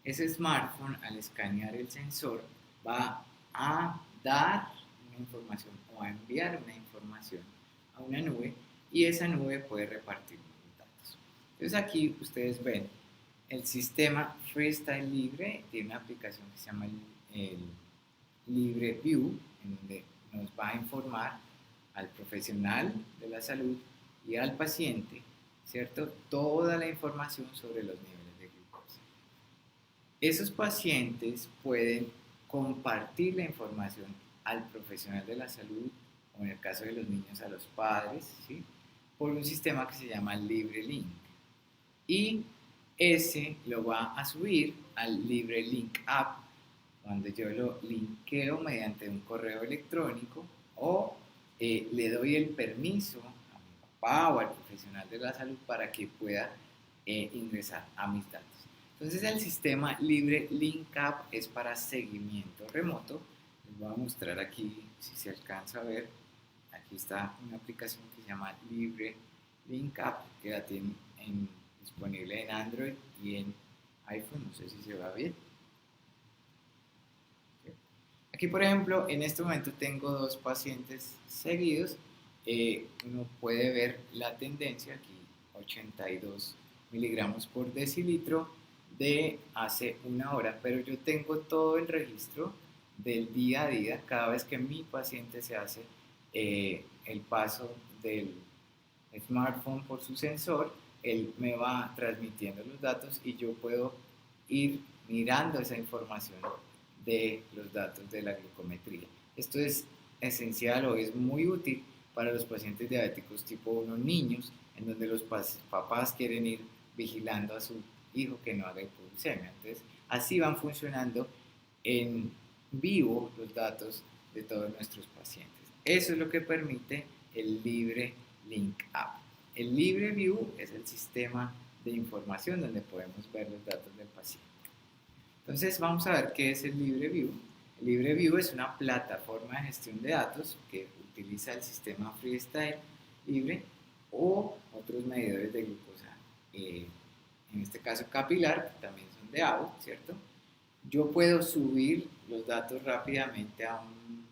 Ese smartphone, al escanear el sensor, va a dar una información o a enviar una información a una nube y esa nube puede repartir los datos. Entonces aquí ustedes ven el sistema Freestyle Libre, tiene una aplicación que se llama el LibreView, en donde nos va a informar al profesional de la salud y al paciente, ¿cierto? Toda la información sobre los niveles de glucosa. Esos pacientes pueden compartir la información al profesional de la salud, o en el caso de los niños a los padres, ¿sí? Por un sistema que se llama LibreLink. Y ese lo va a subir al LibreLink App cuando yo lo linkeo mediante un correo electrónico o le doy el permiso a mi papá o al profesional de la salud para que pueda ingresar a mis datos. Entonces el sistema LibreLink App es para seguimiento remoto. Les voy a mostrar aquí si se alcanza a ver. Aquí está una aplicación que se llama LibreLink App que la tienen disponible en Android y en iPhone. No sé si se va bien. Aquí, por ejemplo, en este momento tengo dos pacientes seguidos. Uno puede ver la tendencia aquí, 82 miligramos por decilitro de hace una hora, pero yo tengo todo el registro del día a día. Cada vez que mi paciente se hace el paso del smartphone por su sensor, él me va transmitiendo los datos y yo puedo ir mirando esa información de los datos de la glucometría. Esto es esencial o es muy útil para los pacientes diabéticos tipo 1 niños, en donde los papás quieren ir vigilando a su hijo que no haga hipoglucemia. Entonces, así van funcionando en vivo los datos de todos nuestros pacientes. Eso es lo que permite el LibreLink App. El LibreView es el sistema de información donde podemos ver los datos del paciente. Entonces vamos a ver qué es el LibreView. El LibreView es una plataforma de gestión de datos que utiliza el sistema Freestyle Libre o otros medidores de glucosa, en este caso capilar, que también son de Abbott, ¿cierto? Yo puedo subir los datos rápidamente a un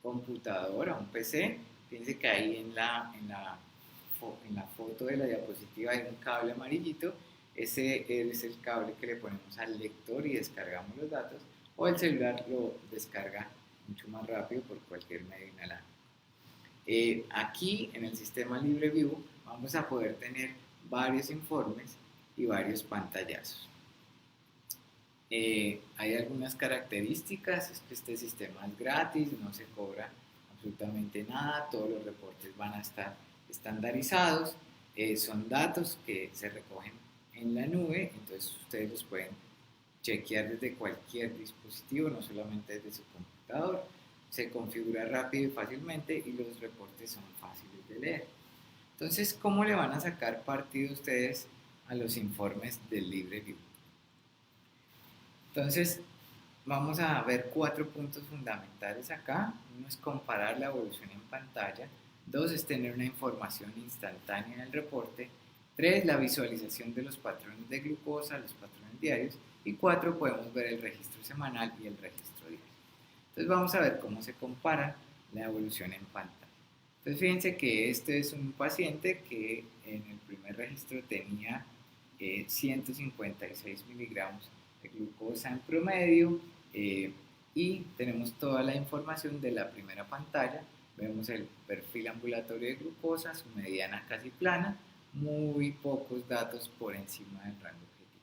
computador, a un PC. Fíjense que ahí en la foto de la diapositiva hay un cable amarillito. ese es el cable que le ponemos al lector y descargamos los datos, o el celular lo descarga mucho más rápido por cualquier medio inalámbrico. Aquí en el sistema LibreView vamos a poder tener varios informes y varios pantallazos. Hay algunas características: es que este sistema es gratis, no se cobra absolutamente nada, todos los reportes van a estar estandarizados, son datos que se recogen en la nube, entonces ustedes los pueden chequear desde cualquier dispositivo, no solamente desde su computador. Se configura rápido y fácilmente y los reportes son fáciles de leer. Entonces, ¿cómo le van a sacar partido ustedes a los informes del LibreView? Entonces, vamos a ver 4 puntos fundamentales acá. Uno es comparar la evolución en pantalla. 2 es tener una información instantánea en el reporte. 3, la visualización de los patrones de glucosa, los patrones diarios. Y 4, podemos ver el registro semanal y el registro diario. Entonces vamos a ver cómo se compara la evolución en pantalla. Entonces fíjense que este es un paciente que en el primer registro tenía 156 miligramos de glucosa en promedio, y tenemos toda la información de la primera pantalla. Vemos el perfil ambulatorio de glucosa, su mediana casi plana, muy pocos datos por encima del rango objetivo.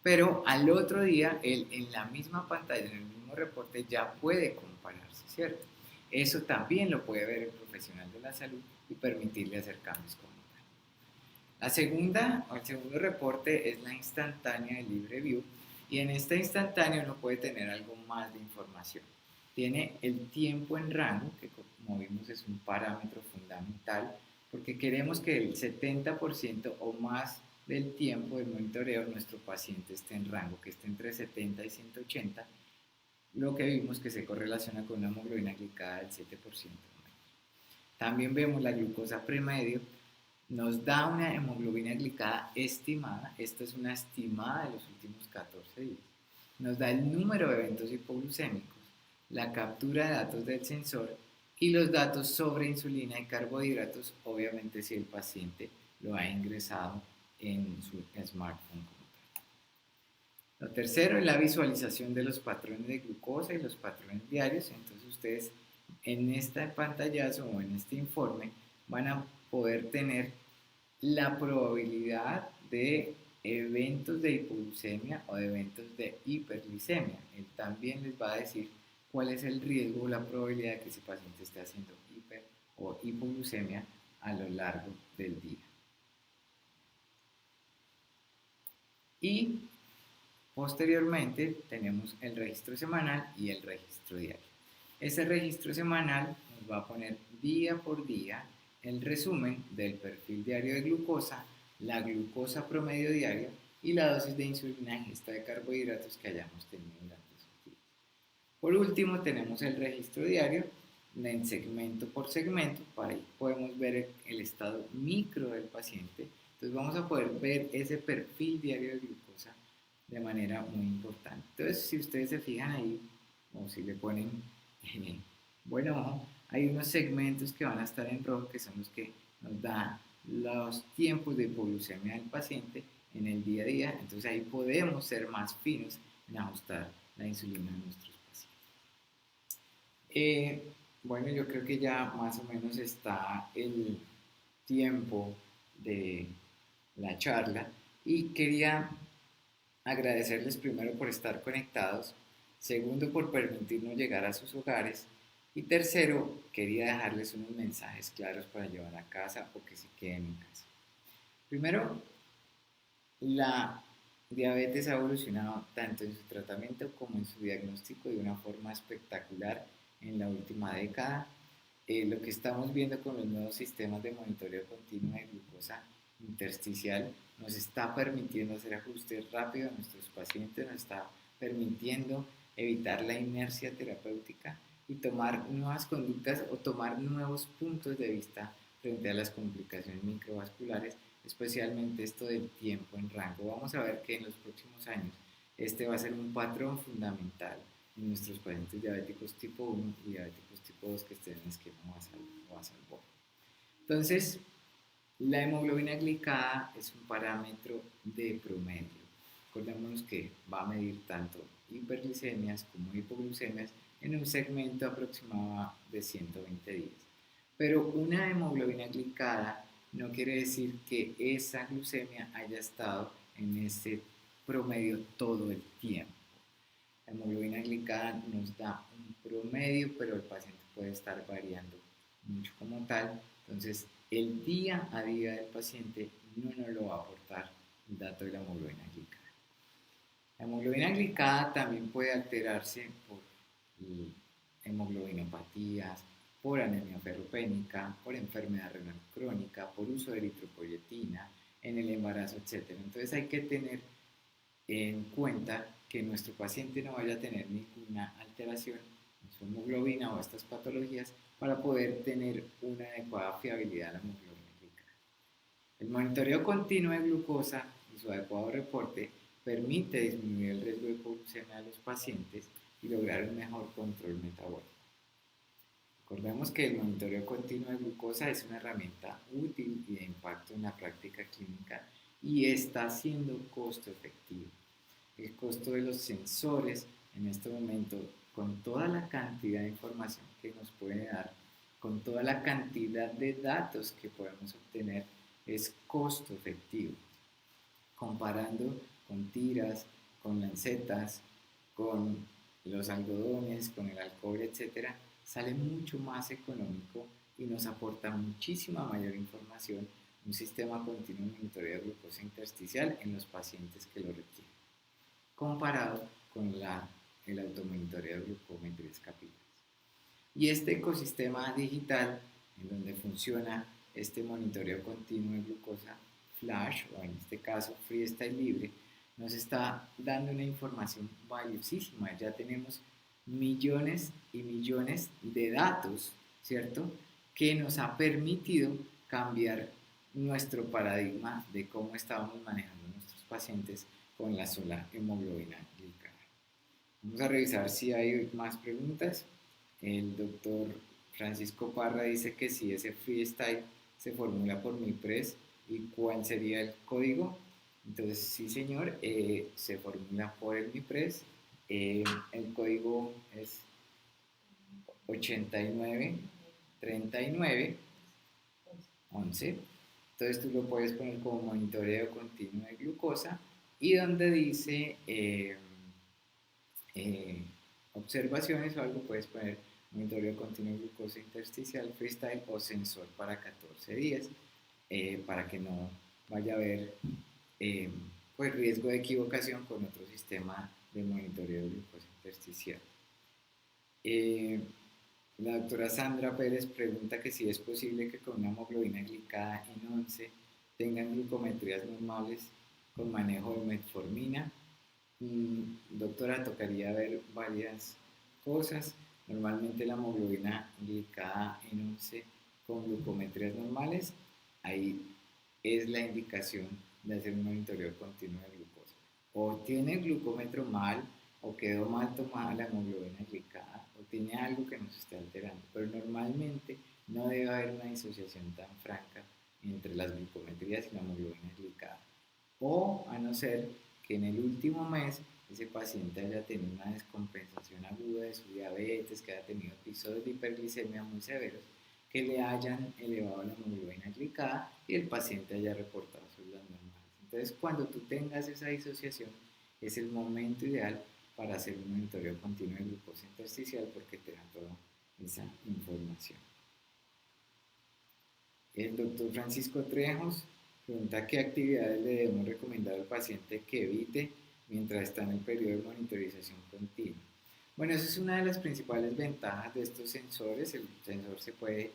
Pero al otro día, él en la misma pantalla, en el mismo reporte, ya puede compararse, ¿cierto? Eso también lo puede ver el profesional de la salud y permitirle hacer cambios como tal. La segunda, o el segundo reporte, es la instantánea de LibreView, y en esta instantánea uno puede tener algo más de información. Tiene el tiempo en rango, que como vimos es un parámetro fundamental, porque queremos que el 70% o más del tiempo del monitoreo nuestro paciente esté en rango, que esté entre 70 y 180, lo que vimos que se correlaciona con una hemoglobina glicada del 7%. También vemos la glucosa premedio, nos da una hemoglobina glicada estimada, esta es una estimada de los últimos 14 días, nos da el número de eventos hipoglucémicos, la captura de datos del sensor y los datos sobre insulina y carbohidratos, obviamente si el paciente lo ha ingresado en su smartphone. Lo tercero es la visualización de los patrones de glucosa y los patrones diarios. Entonces ustedes en este pantallazo o en este informe van a poder tener la probabilidad de eventos de hipoglucemia o de eventos de hiperglicemia. Él también les va a decir cuál es el riesgo o la probabilidad de que ese paciente esté haciendo hiper o hipoglucemia a lo largo del día. Y posteriormente tenemos el registro semanal y el registro diario. Ese registro semanal nos va a poner día por día el resumen del perfil diario de glucosa, la glucosa promedio diaria y la dosis de insulina, ingesta de carbohidratos que hayamos tenido durante esos días. Por último tenemos el registro diario en segmento por segmento. Para ahí podemos ver el estado micro del paciente. Entonces vamos a poder ver ese perfil diario de glucosa de manera muy importante. Entonces, si ustedes se fijan ahí, o si le ponen buen ojo, hay unos segmentos que van a estar en rojo, que son los que nos dan los tiempos de hipoglucemia del paciente en el día a día. Entonces ahí podemos ser más finos en ajustar la insulina de nuestros pacientes. Bueno, yo creo que ya más o menos está el tiempo de la charla y quería agradecerles primero por estar conectados, segundo por permitirnos llegar a sus hogares y tercero quería dejarles unos mensajes claros para llevar a casa o que se queden en casa. Primero, la diabetes ha evolucionado tanto en su tratamiento como en su diagnóstico de una forma espectacular en la última década. Lo que estamos viendo con los nuevos sistemas de monitoreo continuo de glucosa intersticial nos está permitiendo hacer ajustes rápidos a nuestros pacientes, nos está permitiendo evitar la inercia terapéutica y tomar nuevas conductas o tomar nuevos puntos de vista frente a las complicaciones microvasculares, especialmente esto del tiempo en rango. Vamos a ver que en los próximos años este va a ser un patrón fundamental en nuestros pacientes diabéticos tipo 1 y diabéticos tipo 2 que estén en esquema basal o basal. Entonces, La hemoglobina glicada es un parámetro de promedio. Recordemos que va a medir tanto hiperglicemias como hipoglucemias en un segmento aproximado de 120 días. Pero una hemoglobina glicada no quiere decir que esa glucemia haya estado en ese promedio todo el tiempo. La hemoglobina glicada nos da un promedio, pero el paciente puede estar variando mucho como tal. Entonces, el día a día del paciente no nos lo va a aportar el dato de la hemoglobina glicada. La hemoglobina glicada también puede alterarse por hemoglobinopatías, por anemia ferropénica, por enfermedad renal crónica, por uso de eritropoyetina en el embarazo, etc. Entonces hay que tener en cuenta que nuestro paciente no vaya a tener ninguna alteración en su hemoglobina o estas patologías para poder tener una adecuada fiabilidad de la hemoglobina glicada. El monitoreo continuo de glucosa y su adecuado reporte permite disminuir el riesgo de hipoglucemia de los pacientes y lograr un mejor control metabólico. Recordemos que el monitoreo continuo de glucosa es una herramienta útil y de impacto en la práctica clínica y está siendo costo efectivo. El costo de los sensores en este momento, con toda la cantidad de información que nos puede dar, con toda la cantidad de datos que podemos obtener, es costo efectivo. Comparando con tiras, con lancetas, con los algodones, con el alcohol, etcétera, sale mucho más económico y nos aporta muchísima mayor información un sistema continuo de monitoreo de glucosa intersticial en los pacientes que lo requieren, comparado con el automonitoreo de glucometrías capilares. Y este ecosistema digital en donde funciona este monitoreo continuo de glucosa Flash, o en este caso Freestyle Libre, nos está dando una información valiosísima. Ya tenemos millones y millones de datos, ¿cierto? Que nos ha permitido cambiar nuestro paradigma de cómo estábamos manejando nuestros pacientes con la sola hemoglobina glicada. Vamos a revisar si hay más preguntas. El doctor Francisco Parra dice que si ese freestyle se formula por MIPRES y cuál sería el código. Entonces, sí señor, se formula por el MIPRES. El código es 893911. Entonces tú lo puedes poner como monitoreo continuo de glucosa y donde dice observaciones o algo puedes poner monitoreo continuo de glucosa intersticial, freestyle o sensor para 14 días para que no vaya a haber pues riesgo de equivocación con otro sistema de monitoreo de glucosa intersticial. La doctora Sandra Pérez pregunta que si es posible que con una hemoglobina glicada en 11 tengan glucometrías normales con manejo de metformina. Doctora, tocaría ver varias cosas. Normalmente la hemoglobina glicada en 11 con glucometrías normales, ahí es la indicación de hacer un monitoreo continuo de glucosa. O tiene el glucómetro mal, o quedó mal tomada la hemoglobina glicada, o tiene algo que nos está alterando. Pero normalmente no debe haber una disociación tan franca entre las glucometrías y la hemoglobina glicada. O a no ser que en el último mes ese paciente haya tenido una descompensación aguda de su diabetes, que haya tenido episodios de hiperglicemia muy severos, que le hayan elevado la hemoglobina glicada y el paciente haya reportado células normales. Entonces, cuando tú tengas esa disociación, es el momento ideal para hacer un monitoreo continuo de glucosa intersticial porque te da toda esa información. El doctor Francisco Trejos pregunta qué actividades le debemos recomendar al paciente que evite mientras está en el periodo de monitorización continua. Bueno, esa es una de las principales ventajas de estos sensores. El sensor se puede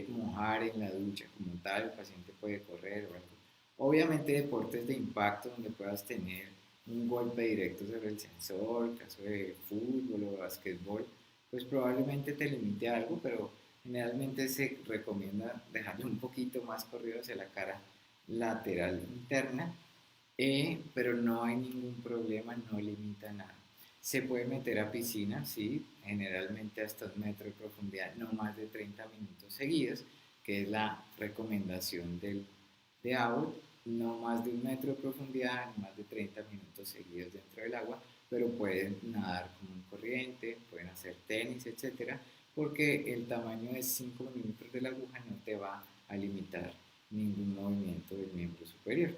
mojar en la ducha como tal, el paciente puede correr o algo. Obviamente deportes de impacto donde puedas tener un golpe directo sobre el sensor, caso de fútbol o basquetbol, pues probablemente te limite a algo, pero generalmente se recomienda dejarlo un poquito más corrido hacia la cara lateral interna, pero no hay ningún problema, no limita nada. Se puede meter a piscina, sí, generalmente hasta 1 metro de profundidad, no más de 30 minutos seguidos, que es la recomendación de Abbott, no más de 1 metro de profundidad, ni más de 30 minutos seguidos dentro del agua, pero pueden nadar como un corriente, pueden hacer tenis, etcétera, porque el tamaño de 5 milímetros de la aguja no te va a limitar ningún movimiento del miembro superior.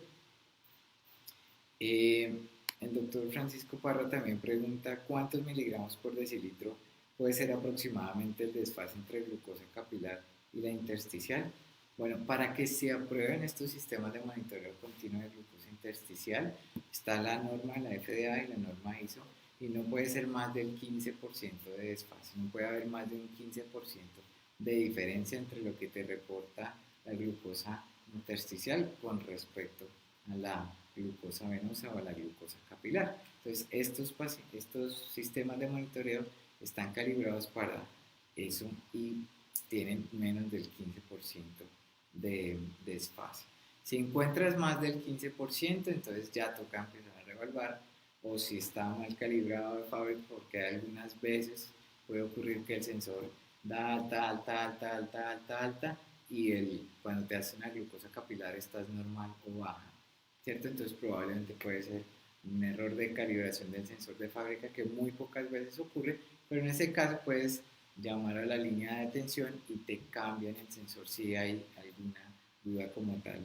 Eh, el doctor Francisco Parra también pregunta cuántos miligramos por decilitro puede ser aproximadamente el desfase entre glucosa capilar y la intersticial. Bueno, para que se aprueben estos sistemas de monitoreo continuo de glucosa intersticial, está la norma de la FDA y la norma ISO, y no puede ser más del 15% de desfase, no puede haber más de un 15% de diferencia entre lo que te reporta la glucosa intersticial con respecto a la glucosa venosa o a la glucosa capilar. Entonces, estos sistemas de monitoreo están calibrados para eso y tienen menos del 15% de desfase. Si encuentras más del 15%, entonces ya toca empezar a reevaluar, o si está mal calibrado de fábrica, porque algunas veces puede ocurrir que el sensor da alta, alta, alta, alta, alta, alta, y cuando te hace una glucosa capilar estás normal o baja, ¿cierto? Entonces probablemente puede ser un error de calibración del sensor de fábrica que muy pocas veces ocurre, pero en ese caso puedes llamar a la línea de atención y te cambian el sensor si hay alguna duda como tal en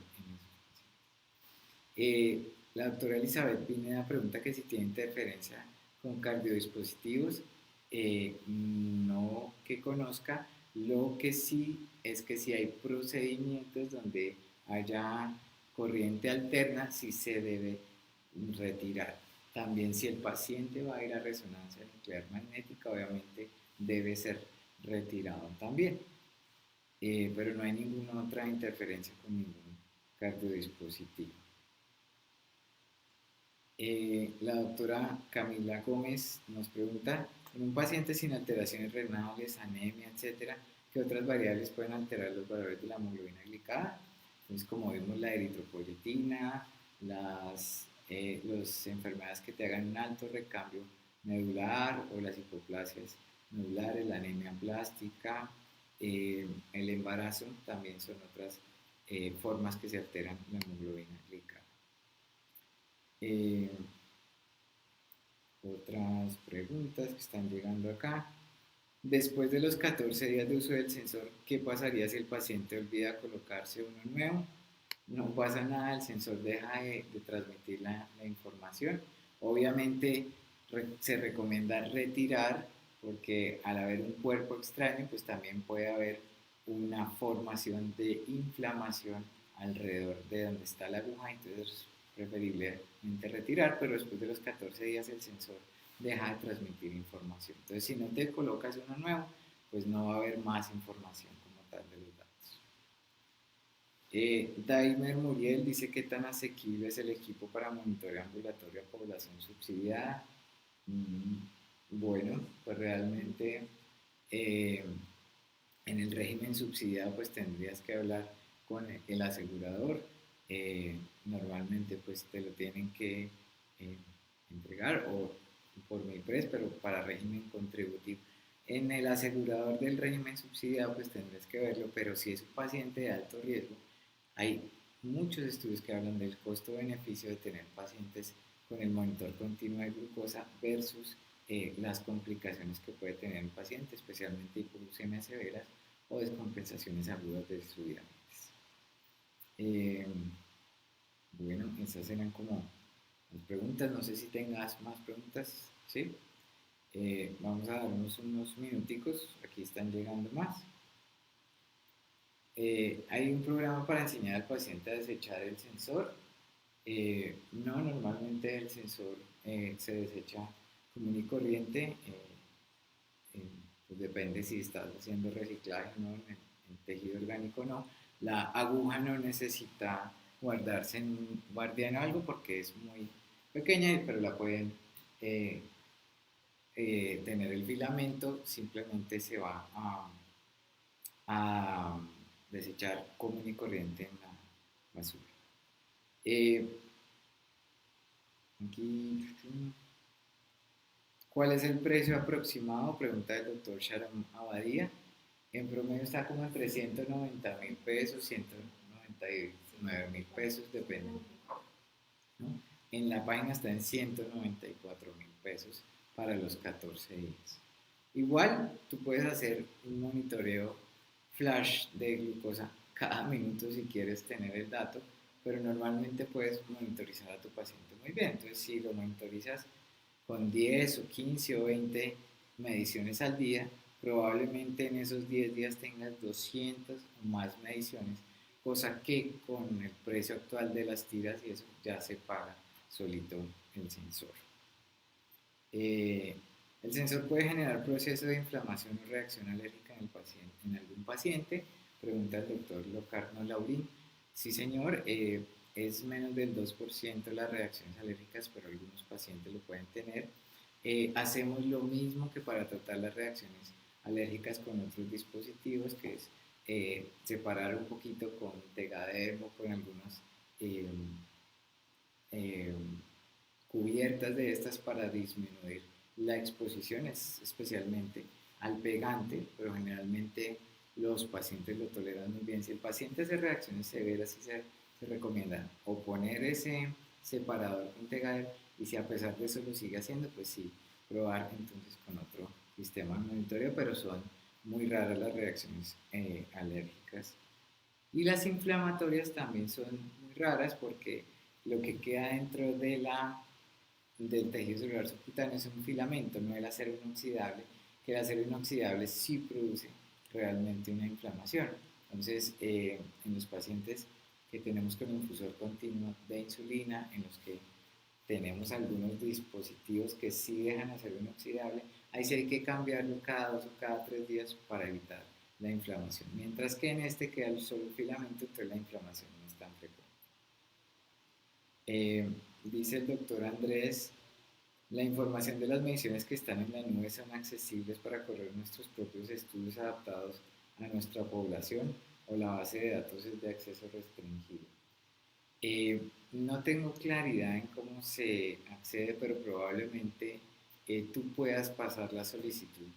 eso. La doctora Elizabeth Pineda pregunta que si tiene interferencia con cardiodispositivos. No que conozca, lo que sí es que si hay procedimientos donde haya corriente alterna, sí se debe retirar. También si el paciente va a ir a resonancia nuclear magnética, obviamente debe ser retirado también. Pero no hay ninguna otra interferencia con ningún cardiodispositivo. La doctora Camila Gómez nos pregunta, en un paciente sin alteraciones renales, anemia, etcétera, ¿qué otras variables pueden alterar los valores de la hemoglobina glicada? Entonces, como vimos, la eritropoyetina, las enfermedades que te hagan un alto recambio medular o las hipoplasias medulares, la anemia plástica, el embarazo también son otras formas que se alteran la hemoglobina glicada. Eh, Otras preguntas que están llegando acá. Después de los 14 días de uso del sensor, ¿qué pasaría si el paciente olvida colocarse uno nuevo? No pasa nada, el sensor deja de transmitir la información. Obviamente se recomienda retirar porque al haber un cuerpo extraño, pues también puede haber una formación de inflamación alrededor de donde está la aguja, entonces es preferiblemente retirar, pero después de los 14 días el sensor deja de transmitir información. Entonces, si no te colocas uno nuevo, pues no va a haber más información como tal de los datos. Daimer Muriel dice qué tan asequible es el equipo para monitorear ambulatorio a población subsidiada. Bueno, pues realmente eh, en el régimen subsidiado pues tendrías que hablar con el asegurador. Normalmente pues te lo tienen que eh, entregar o por MIPRES, pero para régimen contributivo. En el asegurador del régimen subsidiado pues tendrás que verlo, pero si es un paciente de alto riesgo, hay muchos estudios que hablan del costo-beneficio de tener pacientes con el monitor continuo de glucosa versus las complicaciones que puede tener el paciente, especialmente hipoglucemias severas o descompensaciones agudas de su diabetes. Bueno, esas eran como las preguntas. No sé si tengas más preguntas. ¿Sí? Vamos a darnos unos minuticos. Aquí están llegando más. Hay un programa para enseñar al paciente a desechar el sensor. No, normalmente el sensor se desecha común y corriente. Pues depende si estás haciendo reciclaje o no, en tejido orgánico o no. La aguja no necesita guardarse en un guardián o algo porque es muy pequeña, pero la pueden tener el filamento, simplemente se va a desechar común y corriente en la basura. Aquí, ¿cuál es el precio aproximado? Pregunta el doctor Sharon Abadía. En promedio está como entre 190.000 pesos, 199.000 pesos, depende, ¿no? En la página está en 194.000 pesos para los 14 días. Igual, tú puedes hacer un monitoreo flash de glucosa cada minuto si quieres tener el dato, pero normalmente puedes monitorizar a tu paciente muy bien. Entonces, si lo monitorizas con 10 o 15 o 20 mediciones al día, probablemente en esos 10 días tengas 200 o más mediciones, cosa que con el precio actual de las tiras y eso ya se paga solito el sensor. Eh, el sensor puede generar proceso de inflamación o reacción alérgica en, el paciente, en algún paciente, pregunta el doctor Locarno Laurín. Sí, señor, es menos del 2% las reacciones alérgicas, pero algunos pacientes lo pueden tener. Hacemos lo mismo que para tratar las reacciones alérgicas con otros dispositivos, que es separar un poquito con Tegadermo, con algunas eh, eh, cubiertas de estas para disminuir la exposición, especialmente al pegante, pero generalmente los pacientes lo toleran muy bien. Si el paciente hace reacciones severas, sí se recomienda o poner ese separador con Tegader y si a pesar de eso lo sigue haciendo, pues sí, probar entonces con otro sistema de monitoreo, pero son muy raras las reacciones alérgicas. Y las inflamatorias también son muy raras porque lo que queda dentro del tejido celular subcutáneo es un filamento, no el acero inoxidable, que el acero inoxidable sí produce realmente una inflamación. Entonces, en los pacientes que tenemos con infusor continuo de insulina, en los que tenemos algunos dispositivos que sí dejan acero inoxidable, ahí sí hay que cambiarlo cada 2 o cada 3 días para evitar la inflamación. Mientras que en este queda el solo filamento, entonces la inflamación no es tan frecuente. Dice el doctor Andrés, la información de las mediciones que están en la nube son accesibles para correr nuestros propios estudios adaptados a nuestra población o la base de datos es de acceso restringido. No tengo claridad en cómo se accede, pero probablemente tú puedas pasar la solicitud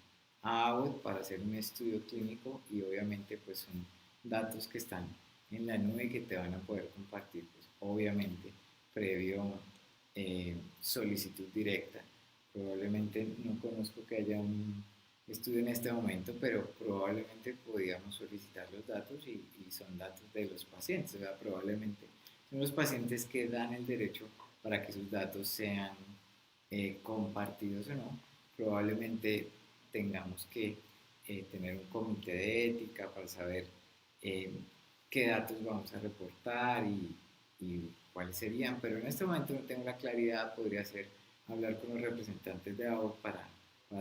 a Abbott para hacer un estudio clínico y obviamente pues son datos que están en la nube que te van a poder compartir, pues obviamente previo solicitud directa. Probablemente no conozco que haya un estudio en este momento, pero probablemente podríamos solicitar los datos y son datos de los pacientes, o sea, probablemente son los pacientes que dan el derecho para que sus datos sean compartidos o no. Probablemente tengamos que tener un comité de ética para saber eh, qué datos vamos a reportar y cuáles serían, pero en este momento no tengo la claridad, podría ser hablar con los representantes de AO para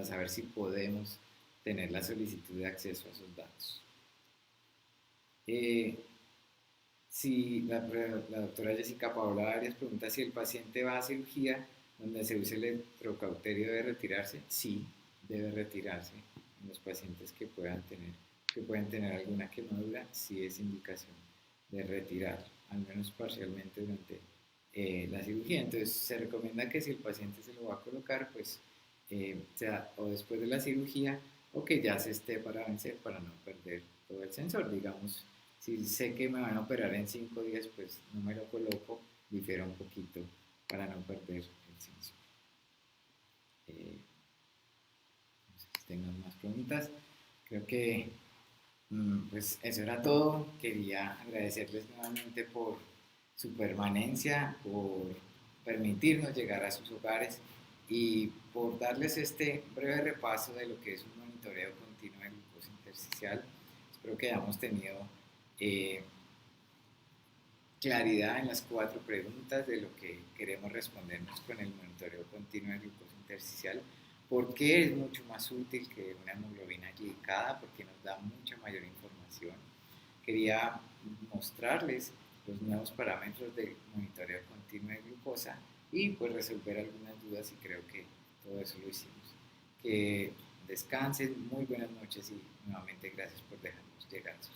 saber si podemos tener la solicitud de acceso a esos datos. Eh, si la doctora Jessica Paola Arias pregunta si el paciente va a cirugía donde se usa el electrocauterio debe retirarse, sí, debe retirarse en los pacientes que pueden tener alguna quemadura, sí es indicación de retirar, al menos parcialmente durante la cirugía. Entonces se recomienda que si el paciente se lo va a colocar, pues sea o después de la cirugía o que ya se esté para vencer para no perder todo el sensor. Digamos, si sé que me van a operar en 5 días, pues no me lo coloco, difiero un poquito para no perder el sensor. No sé si tengan más preguntas. Creo que pues eso era todo. Quería agradecerles nuevamente por su permanencia, por permitirnos llegar a sus hogares y por darles este breve repaso de lo que es un monitoreo continuo de glucosa intersticial. Espero que hayamos tenido eh, claridad en las 4 preguntas de lo que queremos respondernos con el monitoreo continuo de glucosa intersticial. ¿Por qué es mucho más útil que una hemoglobina glicada? Porque nos da mucha mayor información. Quería mostrarles los nuevos parámetros de monitoreo continuo de glucosa y pues resolver algunas dudas y creo que todo eso lo hicimos. Que descansen, muy buenas noches y nuevamente gracias por dejarnos llegar a sus